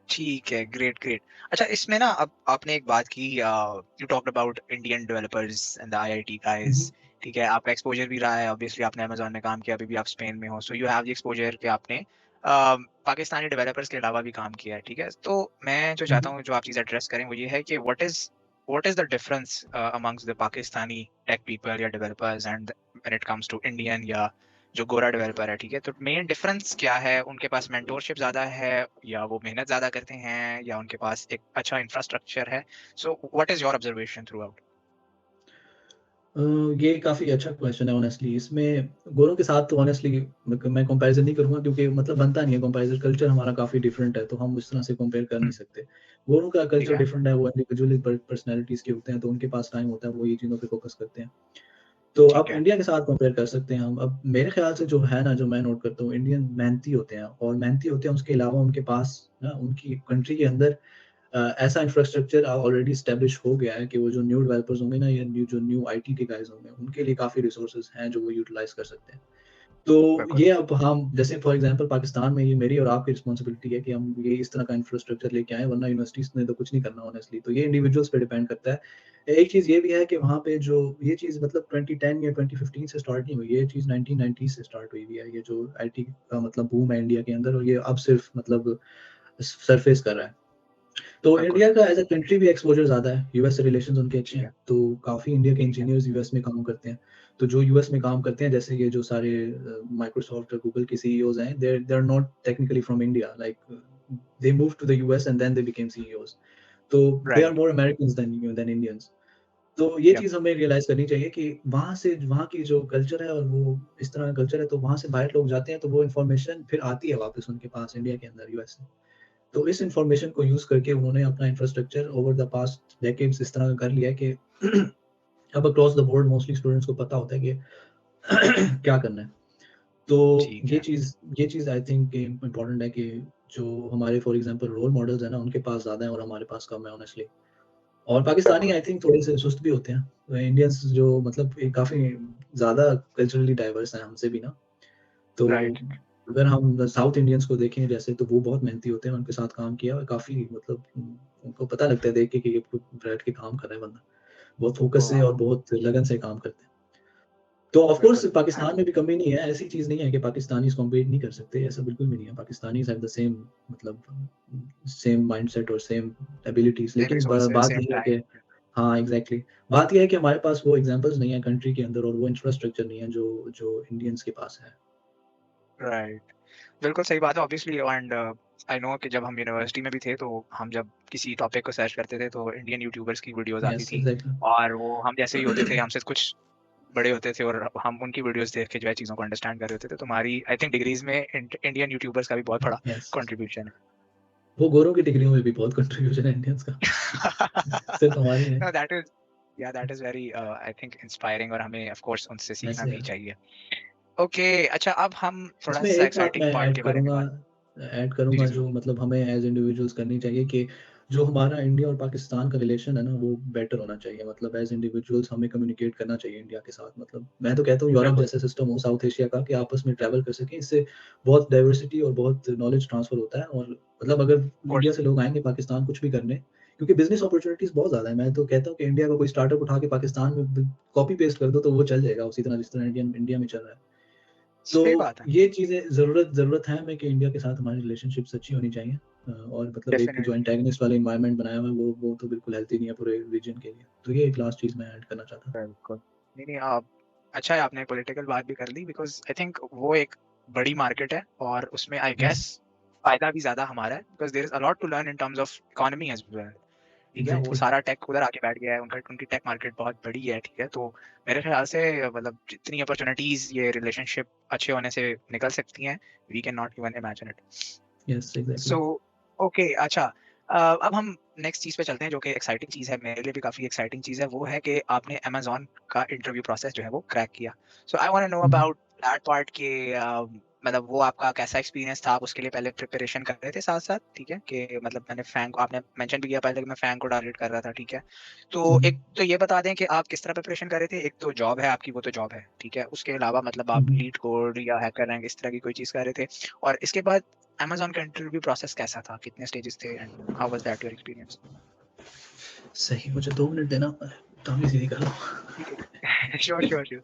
ठीक है, ग्रेट, ग्रेट। अच्छा, इसमें ना अब आपने एक बात की, you talked about Indian developers and the IIT hmm, guys, hmm. ठीक है? आपका एक्सपोज़र भी रहा है, ऑब्वियसली आपने अमेज़न में काम किया, अभी भी आप स्पेन में हो, so you have the exposure कि आपने पाकिस्तानी डेवलपर्स के अलावा भी काम किया है, ठीक है? तो मैं जो हुँ, चाहता हुँ। हूँ, जो आप चीज़ एड्रेस करें, वो ये है कि what is the difference amongst the Pakistani tech people या developers and when it comes to Indian या जो गोरा डेवलपर है, ठीक है? तो मेन डिफरेंस क्या है? उनके पास मेंटोरशिप ज़्यादा है या वो मेहनत ज़्यादा करते हैं या उनके पास एक अच्छा इंफ्रास्ट्रक्चर है? So what is your observation throughout? Uh, ये काफ़ी अच्छा क्वेश्चन है ऑनेस्टली। इसमें गोरों के साथ तो ऑनेस्टली मैं कंपैरिज़न नहीं करूँगा क्योंकि मतलब बनता नहीं है कंपैरिज़न, कल्चर हमारा काफ़ी डिफरेंट है, तो हम उस तरह से कंपेयर कर नहीं हुँ, सकते। गोरों का ठीक कल्चर है, डिफरेंट है, वो इंडिविजुअली पर्सनैलिटीज़ के होते हैं, तो उनके पास टाइम होता है, वो ये चीज़ों पे फ़ोकस करते हैं। तो ठीक अब है, इंडिया के साथ कंपेयर कर सकते हैं हम। अब मेरे ख़्याल से जो है ना, जो मैं नोट करता हूँ, इंडियन मेहनती होते हैं, और मेहनती होते हैं उसके अलावा उनके पास ना उनकी कंट्री के अंदर ऐसा इंफ्रास्ट्रक्चर ऑलरेडी एस्टेब्लिश हो गया है कि वो जो न्यू डेवलपर्स होंगे ना, या न्यू आईटी के गाइज़ होंगे, उनके लिए काफ़ी रिसोर्सेज़ हैं जो वो यूटिलाइज़ कर सकते हैं। तो बिल्कुल। ये अब हम जैसे फॉर एग्जांपल पाकिस्तान में ये मेरी और आपकी रिस्पॉन्सिबिलिटी है कि हम ये इस तरह का इंफ्रास्ट्रक्चर लेके आएँ, वरना यूनिवर्सिटीज़ ने तो कुछ नहीं करना ऑनेस्टली। तो ये इंडिविजुअल्स पे डिपेंड करता है। एक चीज़ ये भी है कि वहाँ पे जो ये चीज़ मतलब 2010 या 2015 से स्टार्ट नहीं हुई, ये चीज़ 1990 से स्टार्ट हुई हुई है। ये जो आईटी का मतलब बूम है इंडिया के अंदर, और ये अब सिर्फ मतलब सरफेस कर रहा है। तो बिल्कुल। इंडिया का एज़ अ कंट्री भी एक्सपोज़र ज़्यादा है, यूएस से रिलेशंस उनके अच्छे ठीक हैं, है, तो काफ़ी इंडिया के ठीक है। इंजीनियर्स यूएस में काम करते हैं। तो जो यूएस में काम करते हैं, जैसे ये जो सारे माइक्रोसॉफ्ट और गूगल के सीईओज़ हैं, they are not technically from India, like they moved to the US and then they became CEOs. तो they are right. More Americans than Indians. तो ये यप। चीज़ हमें रियलाइज़ करनी चाहिए कि वहाँ की जो कल्चर है, और वो इस तरह का कल्चर है, तो वहाँ से बाहर लोग जाते हैं, तो वो इन्फॉर्मेशन फिर आती है वापस उनके पास इंडिया के अंदर, यूएस से। तो इस इन्फॉर्मेशन को यूज़ करके उन्होंने अपना infrastructure over the past decades इस तरह का कर लिया है कि अब across the board mostly students को पता होता है कि क्या करना है। तो ठीक ये है। चीज़ ये चीज़ आई थिंक इम्पोर्टेंट है कि जो हमारे फॉर एग्ज़ाम्पल रोल मॉडल्स हैं ना, उनके पास ज़्यादा है और हमारे पास कम है ऑनेस्टली। और पाकिस्तानी बिल्कुल। आई थिंक थोड़े से सुस्त भी होते हैं। इंडियंस जो मतलब काफ़ी ज़्यादा कल्चरली डाइवर्स हैं हमसे भी ना। तो राइट। अगर हम साउथ इंडियंस को देखें जैसे, तो वो बहुत मेहनती होते हैं, उनके साथ काम किया और काफ़ी मतलब उनको पता लगता है देख के कि ये बैठ के काम कर रहा है बंदा। बहुत फ़ोकस ओह से और वाओ! बहुत लगन से काम करते हैं। तो ऑफ़ कोर्स बिल्कुल। हाँ, पाकिस्तान में भी कमी नहीं है, ऐसी चीज़ नहीं है कि पाकिस्तानीज़ कॉम्पीट नहीं कर सकते, ऐसा बिल्कुल भी नहीं है। पाकिस्तानीज़ हैव द सेम मतलब सेम माइंडसेट और सेम एबिलिटीज़, सेम लेकिन ब रिसोर्सेज़, बात सेम ये है कि टाइम। हाँ, एग्ज़ैक्टली। बात ये है कि हमारे पास वो एग्ज़ाम्पल्स नहीं है कंट्री के अंदर, और वो इंफ्रास्ट्रक्चर नहीं है जो जो इंडियंस के पास है। राइट। बिल्कुल सही बात है ऑब्वियसली एंड आई नो कि जब हम यूनिवर्सिटी में भी थे, तो हम जब किसी टॉपिक को सर्च करते थे, तो इंडियन यूट्यूबर्स की वीडियोज़ आती यस, थी एग्ज़ैक्टली। और वो हम जैसे ही होते थे, हमसे कुछ बड़े होते थे और हम उनकी वीडियोज़ देख के जो है चीज़ों को अंडरस्टैंड कर रहे होते थे। तो हमारी आई थिंक डिग्रीज़ में इंडियन यूट्यूबर्स का भी बहुत बड़ा यस। कंट्रीब्यूशन है। वो गोरों की डिग्रियों में भी बहुत कंट्रीब्यूशन है इंडियंस का, सिर्फ हमारी नहीं। नो दैट इज़ या that is very I think inspiring और हमें ऑफ कोर्स उनसे सीखना वैसे भी चाहिए। ओके, अच्छा अब हम इसमें थोड़ा-सा एक बात एक्साइटिंग मैं पार्ट के बारे में बात। ऐड जी, करूँगा जी, जो ज़रूर। मतलब हमें एज़ इंडिविजुअल्स करनी चाहिए कि जो हमारा इंडिया और पाकिस्तान का रिलेशन है ना, वो बेटर होना चाहिए। मतलब एज़ इंडिविजुअल्स हमें कम्युनिकेट करना चाहिए इंडिया के साथ। मतलब मैं तो कहता हूँ यूरोप बिल्कुल, जैसा सिस्टम हो साउथ एशिया का, कि आपस में ट्रैवल कर सकें। इससे बहुत डाइवर्सिटी और बहुत नॉलेज ट्रांसफर होता है, और मतलब अगर ऑफ इंडिया कोर्स। से लोग आएँगे पाकिस्तान कुछ भी करने, क्योंकि बिज़नेस अपॉर्च्युनिटीज़ बहुत ज़्यादा है। मैं तो कहता हूँ कि इंडिया का कोई स्टार्टअप उठा के पाकिस्तान में कॉपी पेस्ट कर दो, तो वो चल जाएगा उसी तरह जिस तरह इंडिया में चल रहा है। तो सही बात है। ये चीज़ें ज़रूरत है हमें कि इंडिया के साथ हमारी रिलेशनशिप्स अच्छी होनी चाहिए। और मतलब एक जो डेफ़िनिटली, एंटागनिस्ट वाला एनवायरनमेंट बनाया हुआ है, वो तो बिल्कुल हेल्थी नहीं है पूरे रीजन के लिए। तो ये एक लास्ट चीज़ मैं ऐड करना चाहता था। बिल्कुल। नहीं, नहीं आप अच्छा है आपने पॉलिटिकल बात भी कर ली बिकॉज़ आई थिंक वो एक बड़ी मार्केट है और उसमें आई यस, गेस फ़ायदा भी ज़्यादा हमारा है because there is a lot to learn in terms of economy as well. ठीक है? वो एग्ज़ैक्टली। सारा टेक उधर आके बैठ गया है, उनकी टेक मार्केट बहुत बड़ी है, ठीक है? तो मेरे ख़्याल से मतलब जितनी अपॉर्च्युनिटीज़ ये रिलेशनशिप अच्छे होने से निकल सकती हैं, we can not even imagine it. Yes, so exactly. Okay अच्छा अब हम नेक्स्ट चीज़ पे चलते हैं जो कि एक्साइटिंग चीज़ है, मेरे लिए भी काफ़ी एक्साइटिंग चीज़ है, वो है कि आपने अमेज़न का इंटरव्यू प्रोसेस जो है वो क्रैक किया। So I want to know hmm, hmm. About that part कि मतलब वो आपका कैसा एक्सपीरियंस था? आप उसके लिए पहले प्रिपरेशन कर रहे थे साथ-साथ, ठीक है? कि मतलब मैंने फैंग को आपने मेंशन भी किया पहले कि मैं फैंग को टारगेट कर रहा था, ठीक है? हुँ, तो एक हुँ। तो ये बता दें कि आप किस तरह प्रिपरेशन कर रहे थे? एक तो जॉब है आपकी, वो तो जॉब है, ठीक है? उसके अलावा मतलब हुँ, आप हुँ। लीड कोड या हैकर रैंक इस तरह की कोई चीज़ कर रहे थे? और इसके बाद अमेज़न का इंटरव्यू प्रोसेस कैसा था? कितने स्टेजेस थे and how was that your experience? सही, मुझे 2 मिनट देना, टाँगे सीधी कर लो। ठीक है। Sure, sure, sure.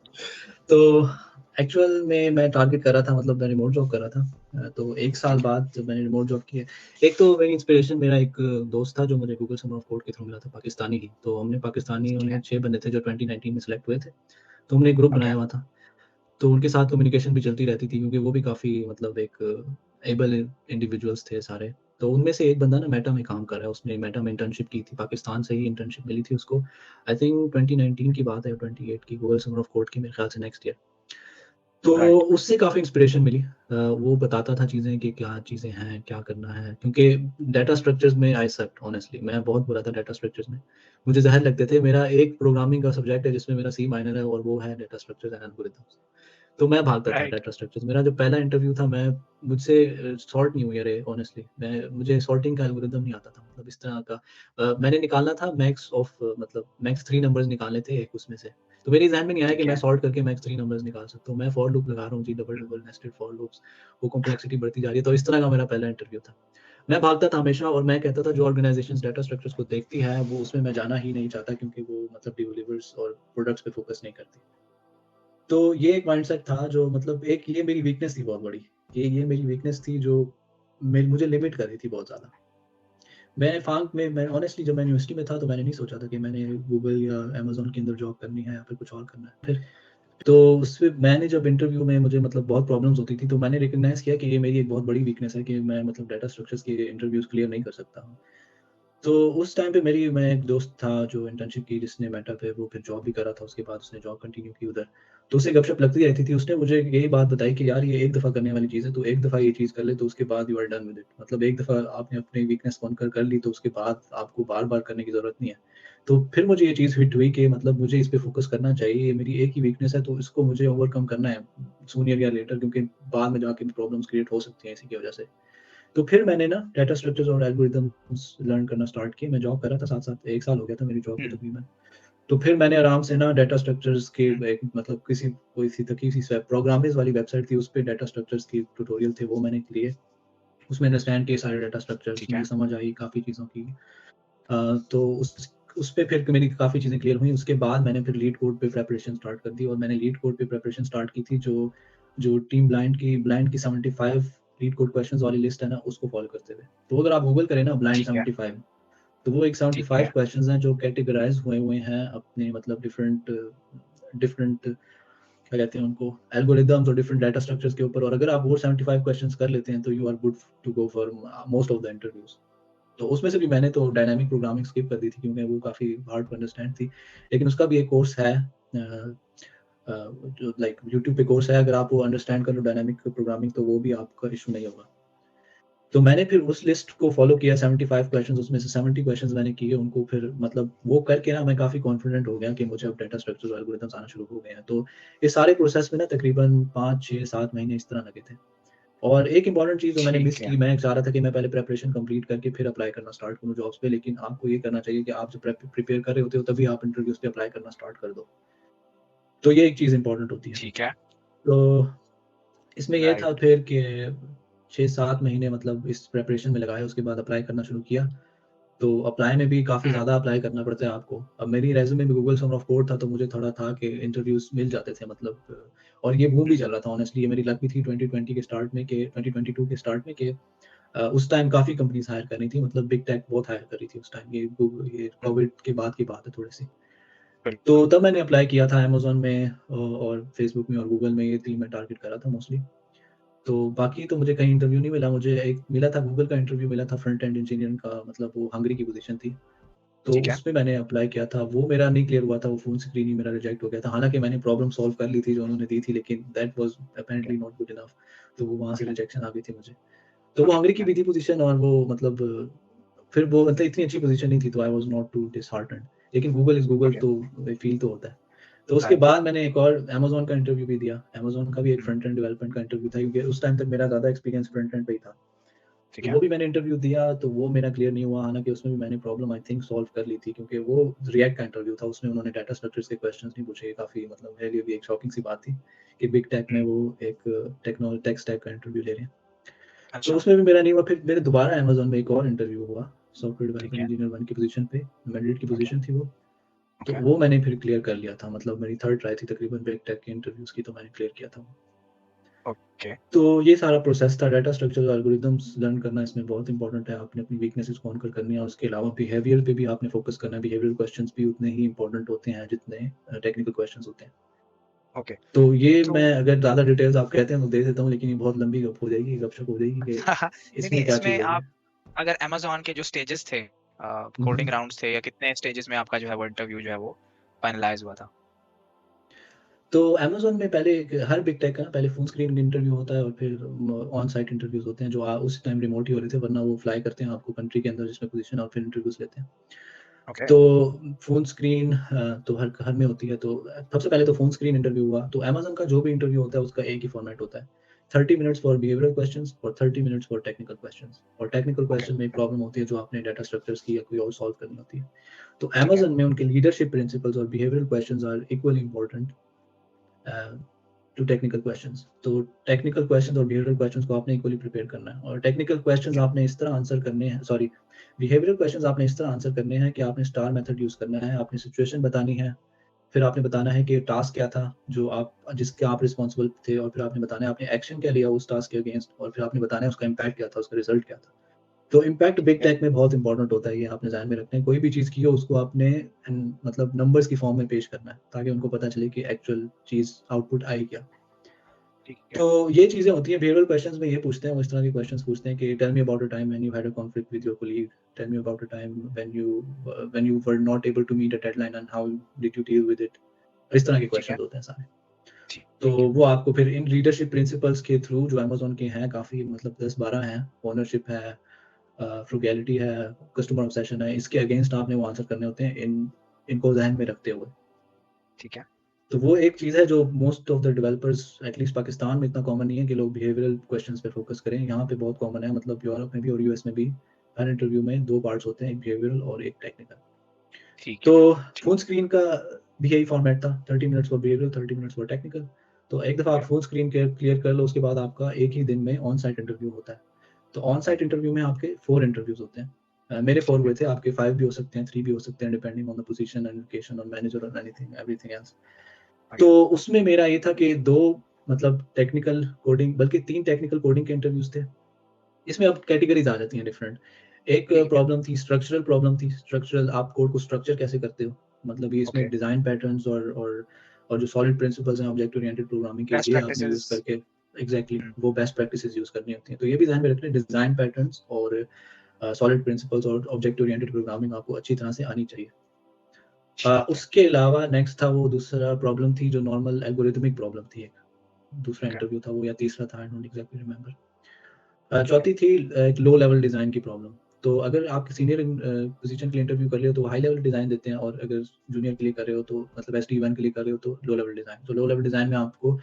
तो एक्चुअल में मैं टारगेट कर रहा था, मतलब मैं रिमोट जॉब कर रहा था। तो 1 साल ठीक है। बाद जब मैंने रिमोट जॉब की है, एक तो मेरी इंस्पिरेशन मेरा एक दोस्त था जो मुझे गूगल समर ऑफ कोड के थ्रू मिला था, पाकिस्तानी ही। तो हमने पाकिस्तानी ठीक उन्हें है। 6 बंदे थे जो 2019 में सिलेक्ट हुए थे। तो हमने एक ग्रुप ओके। बनाया हुआ था। तो उनके साथ कम्युनिकेशन भी चलती रहती थी, क्योंकि वो भी काफ़ी मतलब एक एबल इंडिविजुअल्स थे सारे। तो उनमें से एक बंदा ना मेटा में काम कर रहा है, उसने मेटा में इंटर्नशिप की थी, पाकिस्तान से ही इंटर्नशिप मिली थी उसको। आई थिंक 2019 की बात है, 28 की, गूगल समर ऑफ कोड की, मेरे ख्याल से नेक्स्ट ईयर। तो राइट। उससे काफ़ी इंस्पिरेशन मिली। वो बताता था चीज़ें कि क्या चीज़ें हैं, क्या करना है, क्योंकि डाटा स्ट्रक्चर्स में आई सक्ड ऑनेस्टली, मैं बहुत बुरा था डाटा स्ट्रक्चर्स में। मुझे ज़हर लगते थे। मेरा एक प्रोग्रामिंग का सब्जेक्ट है जिसमें मेरा सी माइनर है, और वो है डाटा स्ट्रक्चर्स एंड एल्गोरिथम्स। तो मैं भागता था राइट। Data structures. मेरा जो पहला इंटरव्यू था, मैं मुझसे सॉर्ट नहीं हुई अरे ऑनेस्टली। मुझे सॉर्टिंग का एल्गोरिदम नहीं आता था, मतलब इस तरह का। मैंने निकालना था मैक्स ऑफ मतलब मैक्स 3 नंबर्स निकालने थे एक उसमें से। तो मेरे ज़हन में नहीं आया कि ठीक मैं है। सॉर्ट करके मैं 3 नंबर्स निकाल सकता हूँ। मैं फॉर लूप लगा रहा हूँ जी, double double nested for loops, वो कॉम्प्लेक्सिटी बढ़ती जा रही है। तो इस तरह का मेरा पहला इंटरव्यू था। मैं भागता था हमेशा और मैं कहता था जो ऑर्गनाइज़ेशंस डेटा स्ट्रक्चर्स को देखती है, वो उसमें मैं जाना ही नहीं चाहता क्योंकि वो मतलब डिलीवर्स और प्रोडक्ट्स पे फ़ोकस नहीं करती। तो ये एक माइंडसेट था जो मतलब एक ये मेरी वीकनेस थी बहुत बड़ी। ये मेरी वीकनेस थी जो मुझे लिमिट कर रही थी बहुत ज़्यादा। मैं ऑनेस्टली जब मैं यूनिवर्सिटी में था तो मैंने नहीं सोचा था कि मैंने गूगल या अमेज़न के अंदर जॉब करनी है या फिर कुछ और करना है। फिर तो उसपे मैंने जब इंटरव्यू में मुझे मतलब बहुत प्रॉब्लम्स होती थी, तो मैंने रिकॉग्नाइज़ किया कि ये मेरी एक बहुत बड़ी वीकनेस है कि मैं मतलब डेटा स्ट्रक्चर्स के इंटरव्यूज़ क्लियर नहीं कर सकता हूँ। तो उस टाइम पे मैं एक दोस्त था जो इंटर्नशिप की जिसने मेटा पे वो फिर जॉब भी करा था, उसके बाद उसने जॉब कंटिन्यू की उधर। तो उसे गपशप लगती रहती थी, उसने मुझे यही बात बताई कि यार ये एक दफ़ा करने वाली चीज़ है, तू एक दफ़ा ये चीज़ कर ले तो उसके बाद you are done with it. मतलब एक दफ़ा आपने अपनी वीकनेस कॉन्कर कर ली तो उसके बाद आपको बार-बार करने की ज़रूरत नहीं है। तो फिर मुझे ये चीज़ हिट हुई कि मतलब मुझे इस पे फ़ोकस करना चाहिए, ये मेरी एक ही वीकनेस है तो इसको मुझे ओवरकम करना है सूनियर या लेटर क्योंकि बाद में जाके प्रॉब्लम्स क्रिएट हो सकती हैं इसी की वजह से। तो फिर मैंने ना डेटा स्ट्रक्चर्स और एल्गोरिदम्स लर्न करना स्टार्ट किए। मैं जॉब कर रहा था साथ-साथ, 1 साल हो गया था मेरी जॉब को हुँ, तकरीबन। तो फिर मैंने आराम से ना डेटा स्ट्रक्चर्स के हुँ, एक मतलब किसी से प्रोग्रामिंग वाली वेबसाइट थी, उस पे डेटा स्ट्रक्चर्स की ट्यूटोरियल थे, वो मैंने लिए। उसमें अंडरस्टैंड किए सारे डेटा स्ट्रक्चर्स, ठीक मुझे है। समझ आई काफ़ी चीज़ों की। तो उस पे फिर मेरी काफ़ी चीज़ें क्लियर हुई। उसके बाद मैंने फिर लीड कोड पे प्रिपरेशन स्टार्ट कर दी और मैंने लीड कोड पे प्रिपरेशन स्टार्ट की थी जो जो टीम ब्लाइंड की 75 लीड कोड क्वेश्चंस वाली लिस्ट है ना, उसको फॉलो करते हुए। तो अगर आप गूगल करें ना ब्लाइंड ठीक है, 75 तो वो एक ठीक 75 है, क्वेश्चंस हैं जो कैटेगराइज़ हुए हुए हैं अपने मतलब डिफरेंट डिफरेंट क्या कहते हैं उनको एल्गोरिदम्स और डिफरेंट डाटा स्ट्रक्चर्स के ऊपर और अगर आप वो 75 क्वेश्चंस कर लेते हैं तो you are good to go for most of the interviews. तो उसमें से भी मैंने तो डायनामिक प्रोग्रामिंग स्किप कर दी थी क्योंकि वो काफ़ी हार्ड टू अंडरस्टैंड थी। लेकिन उसका भी एक कोर्स है जो लाइक यूट्यूब पे कोर्स है अगर आप वो अंडरस्टैंड कर लो डायनामिक प्रोग्रामिंग तो वो भी आपका इश्यू नहीं होगा। तो मैंने फिर उस लिस्ट को फ़ॉलो किया 75 क्वेश्चंस उसमें से 70 क्वेश्चंस मैंने किए उनको फिर मतलब वो करके ना मैं काफ़ी कॉन्फिडेंट हो गया कि मुझे अब डेटा स्ट्रक्चर्स और एल्गोरिदम्स आना शुरू हो गए हैं। तो इस सारे प्रोसेस में ना तकरीबन 5, 6, 7 महीने इस तरह लगे थे। और एक इम्पॉर्टेंट चीज़ जो मैंने मिस ठीक है। की, मैं चाह रहा था कि मैं पहले प्रिपरेशन कंप्लीट करके फिर अप्लाई करना स्टार्ट करूँ जॉब्स पे, लेकिन आपको ये करना चाहिए कि आप जब प्रिपेयर कर रहे होते हो तभी आप इंटरव्यूज़ पे अप्लाई करना स्टार्ट कर दो। तो ये एक चीज़ इम्पॉर्टेंट होती है। ठीक है, तो इसमें ये था राइट। फिर कि 6-7 महीने मतलब इस प्रिपरेशन में लगाए, उसके बाद अप्लाई करना शुरू किया। तो अप्लाई में भी काफ़ी हुँ, ज़्यादा अप्लाई करना पड़ता है आपको। अब मेरी रेज़्यूमे में गूगल समर ऑफ कोड था, तो मुझे थोड़ा था कि इंटरव्यूज़ मिल जाते थे मतलब और ये बूम भी हुँ, चल रहा था ऑनेस्टली ये मेरी लक भी थी 2020 के स्टार्ट में कि 2022 के स्टार्ट में कि उस टाइम काफ़ी कंपनीज़ हायर कर रही थी मतलब बिग टेक बहुत हायर कर रही थी उस टाइम ये हुँ, कोविड के बाद की बात है थोड़ी-सी। तो बिल्कुल। तब मैंने अप्लाई किया था अमेज़न में और फेसबुक में और गूगल में ये 3 मैं टारगेट करा था मोस्टली। तो बाकी तो मुझे कहीं इंटरव्यू नहीं मिला, मुझे एक मिला था गूगल का इंटरव्यू मिला था फ्रंट एंड इंजीनियरिंग का मतलब वो हंगरी की पोज़ीशन थी। तो ठीक है, उसमें मैंने अप्लाई किया था, वो मेरा नहीं क्लियर हुआ था, वो फ़ोन स्क्रीन ही मेरा रिजेक्ट हो गया था। हालाँकि मैंने प्रॉब्लम सॉल्व कर ली थी जो उन्होंने दी थी, लेकिन that was okay, apparently not good enough तो वो वहाँ से ओके, रिजेक्शन आ गई थी मुझे। तो वो हंगरी की ओके, भी थी पोज़ीशन और वो मतलब फिर वो मतलब इतनी अच्छी पोज़ीशन नहीं थी, तो I was not too disheartened लेकिन गूगल इज़ गूगल ओके, तो फ़ील तो होता है। तो उसके राइट। बाद मैंने एक और अमेज़न का इंटरव्यू भी दिया। अमेज़न का भी एक हुँ, फ्रंट एंड डेवलपमेंट का इंटरव्यू था क्योंकि उस टाइम तक मेरा ज़्यादा एक्सपीरियंस फ्रंट एंड पे ही था। ठीक तो है, वो भी मैंने इंटरव्यू दिया, तो वो मेरा क्लियर नहीं हुआ, हालाँकि उसमें भी मैंने प्रॉब्लम आई थिंक सॉल्व कर ली थी क्योंकि वो रिएक्ट का इंटरव्यू था, उसमें उन्होंने डाटा स्ट्रक्चर्स के क्वेश्चन्स नहीं पूछे, काफ़ी मतलब मेरे लिए भी एक शॉकिंग सी बात थी कि बिग टेक में हुँ, वो एक टेक स्टैक का इंटरव्यू ले रहे हैं। तो अच्छा, उसमें भी मेरा नहीं हुआ, फिर मेरे दोबारा अमेज़न में एक और इंटरव्यू हुआ, सॉफ्टवेयर ठीक डेवलपर है, इंजीनियर 1 की पोज़ीशन पे, मिड की ओके, पोज़ीशन थी वो। तो ओके, वो मैंने फिर क्लियर कर लिया था, मतलब मेरी 3rd ट्राई थी तकरीबन बिग टेक के इंटरव्यूज़ की, तो मैंने क्लियर किया था वो। ओके, तो ये सारा प्रोसेस था, डाटा स्ट्रक्चर एल्गोरिदम्स लर्न करना इसमें बहुत इम्पोर्टेंट है, आपने अपनी वीकनेसेस कॉन्कर करनी है और उसके अलावा बिहेवियर पे भी आपने फोकस करना है, बिहेवियरल क्वेश्चंस भी उतने ही इम्पोर्टेंट होते हैं जितने टेक्निकल क्वेश्चंस होते हैं। ओके। तो ये तो मैं अगर ज़्यादा डिटेल्स आप कहते हैं तो दे देता हूँ, लेकिन ये बहुत लंबी गप हो जाएगी, गपशप हो जाएगी कि नहीं, नहीं, इसमें क्या इसमें चीज़ होगी। आप अगर अमेज़न के जो स्टेजेस थे हुँ, कोडिंग हुँ। राउंड्स थे या कितने स्टेजेस में आपका जो है वो इंटरव्यू जो है वो फाइनलाइज़ हुआ था? तो अमेज़न में पहले हर बिग टेक का ना पहले फ़ोन स्क्रीन इंटरव्यू होता है और फिर ऑन साइट इंटरव्यूज़ होते हैं जो उस टाइम रिमोट ही हो रहे थे, वरना वो फ्लाई करते हैं आपको कंट्री के अंदर जिसमें पोज़ीशन और फिर इंटरव्यूज़ लेते हैं। ओके, तो फ़ोन स्क्रीन तो हर घर में होती है, तो सबसे पहले तो फ़ोन स्क्रीन इंटरव्यू हुआ, तो अमेज़न का जो भी इंटरव्यू होता है, उसका एक ही फ़ॉर्मेट होता है 30 मिनट्स फॉर बिहेवियरल क्वेश्चंस और 30 मिनट्स फॉर टेक्निकल क्वेश्चंस। और टेक्निकल ओके, क्वेश्चन में एक प्रॉब्लम होती है जो आपने डाटा स्ट्रक्चर्स की या कोई और सॉल्व करनी होती है। तो ठीक है, अमेज़न में उनके लीडरशिप प्रिंसिपल्स और behavioural questions are equally important to technical questions. तो टेक्निकल क्वेश्चंस और बिहेवियरल क्वेश्चंस को आपने इक्वली प्रिपेयर करना है और टेक्निकल ठीक क्वेश्चंस है, आपने इस तरह आंसर करने हैं, सॉरी, बिहेवियरल क्वेश्चंस आपने इस तरह आंसर करने हैं कि आपने स्टार मेथड यूज़ करना है, आपने सिचुएशन बतानी है, फिर आपने बताना है कि टास्क क्या था जो आप जिसके आप रिस्पॉन्सिबल थे, और फिर आपने बताना है आपने एक्शन क्या लिया उस टास्क के अगेंस्ट, और फिर आपने बताना है उसका इम्पैक्ट क्या था, उसका रिजल्ट क्या था। तो इम्पैक्ट ठीक बिग है, टेक में बहुत इंपॉर्टेंट होता है, ये आपने ध्यान में रखना है। कोई भी चीज़ की हो उसको आपने मतलब नंबर्स की फॉर्म में पेश करना है ताकि उनको पता चले कि एक्चुअल चीज़ आउटपुट आई क्या। ठीक है, तो ये चीज़ें होती हैं बिहेवियरल क्वेश्चंस में, ये पूछते हैं, वो इस तरह के क्वेश्चंस पूछते हैं कि tell me about a time when you had a conflict with your colleague, tell me about a time when you were not able to meet a deadline and how did you deal with it. इस तरह के ठीक है, questions होते हैं सारे। तो ठीक है, वो आपको फिर इन लीडरशिप प्रिंसिपल्स के थ्रू जो अमेज़न के हैं काफ़ी, मतलब 10-12 हैं, ओनरशिप है, फ्रूगैलिटी है, कस्टमर ऑब्सेशन है, इसके अगेंस्ट आपने वो आंसर करने होते हैं इनको ज़हन में रखते हुए। ठीक है, तो वो एक चीज़ है जो most of the developers at least Pakistan में इतना कॉमन नहीं है कि लोग बिहेवियरल क्वेश्चंस पे फोकस करें। यहाँ पे बहुत कॉमन है, मतलब यूरोप में भी और यूएस में भी हर इंटरव्यू में 2 पार्ट्स होते हैं, एक बिहेवियरल और एक टेक्निकल। ठीक तो है, फ़ोन स्क्रीन का भी यही फॉर्मेट था, 30 minutes for behavioural, 30 minutes for technical. तो एक दफ़ा ठीक आप है, फ़ोन स्क्रीन क्लियर कर लो, उसके बाद आपका एक ही दिन में ऑन साइट इंटरव्यू होता है। तो ऑन साइट राइट, इंटरव्यू में आपके 4 इंटरव्यूज़ होते हैं। मेरे 4 ठीक है, हुए थे, आपके 5 भी हो सकते हैं, 3 भी हो सकते हैं, depending on the position and location और मैनेजर और एनीथिंग एवरीथिंग एल्स। तो बढ़िया, उसमें मेरा ये था कि 2 मतलब टेक्निकल कोडिंग, बल्कि 3 टेक्निकल कोडिंग के इंटरव्यूज़ थे। इसमें अब कैटेगरीज़ आ जाती हैं डिफरेंट। एक ठीक है, प्रॉब्लम थी, स्ट्रक्चरल प्रॉब्लम थी। स्ट्रक्चरल, आप कोड को स्ट्रक्चर कैसे करते हो? मतलब ये ओके, इसमें डिज़ाइन पैटर्न्स और जो सॉलिड प्रिंसिपल्स हैं ऑब्जेक्ट ओरिएंटेड प्रोग्रामिंग के, बेस्ट ये आपने यूज़ प्रैक्टिसेस, करके एग्ज़ैक्टली हुँ, वो बेस्ट प्रैक्टिसेज़ यूज़ करनी होती हैं। तो ये भी ध्यान में रखना है, डिज़ाइन पैटर्न्स और सॉलिड प्रिंसिपल्स और ऑब्जेक्ट ओरिएंटेड प्रोग्रामिंग आपको अच्छी तरह से आनी चाहिए। ठीक है, उसके अलावा नेक्स्ट था, वो दूसरा प्रॉब्लम थी जो नॉर्मल एल्गोरिथमिक प्रॉब्लम थी एक। दूसरा ओके, इंटरव्यू था वो, या तीसरा था, I don't exactly remember. Okay, चौथी थी एक लो लेवल डिज़ाइन की प्रॉब्लम। तो अगर आप सीनियर पोज़ीशन के लिए इंटरव्यू कर रहे हो तो हाई लेवल डिज़ाइन देते हैं, और अगर जूनियर के लिए कर रहे हो तो मतलब एसडी1 के लिए कर रहे हो तो लो लेवल डिज़ाइन। तो लो लेवल डिज़ाइन में आपको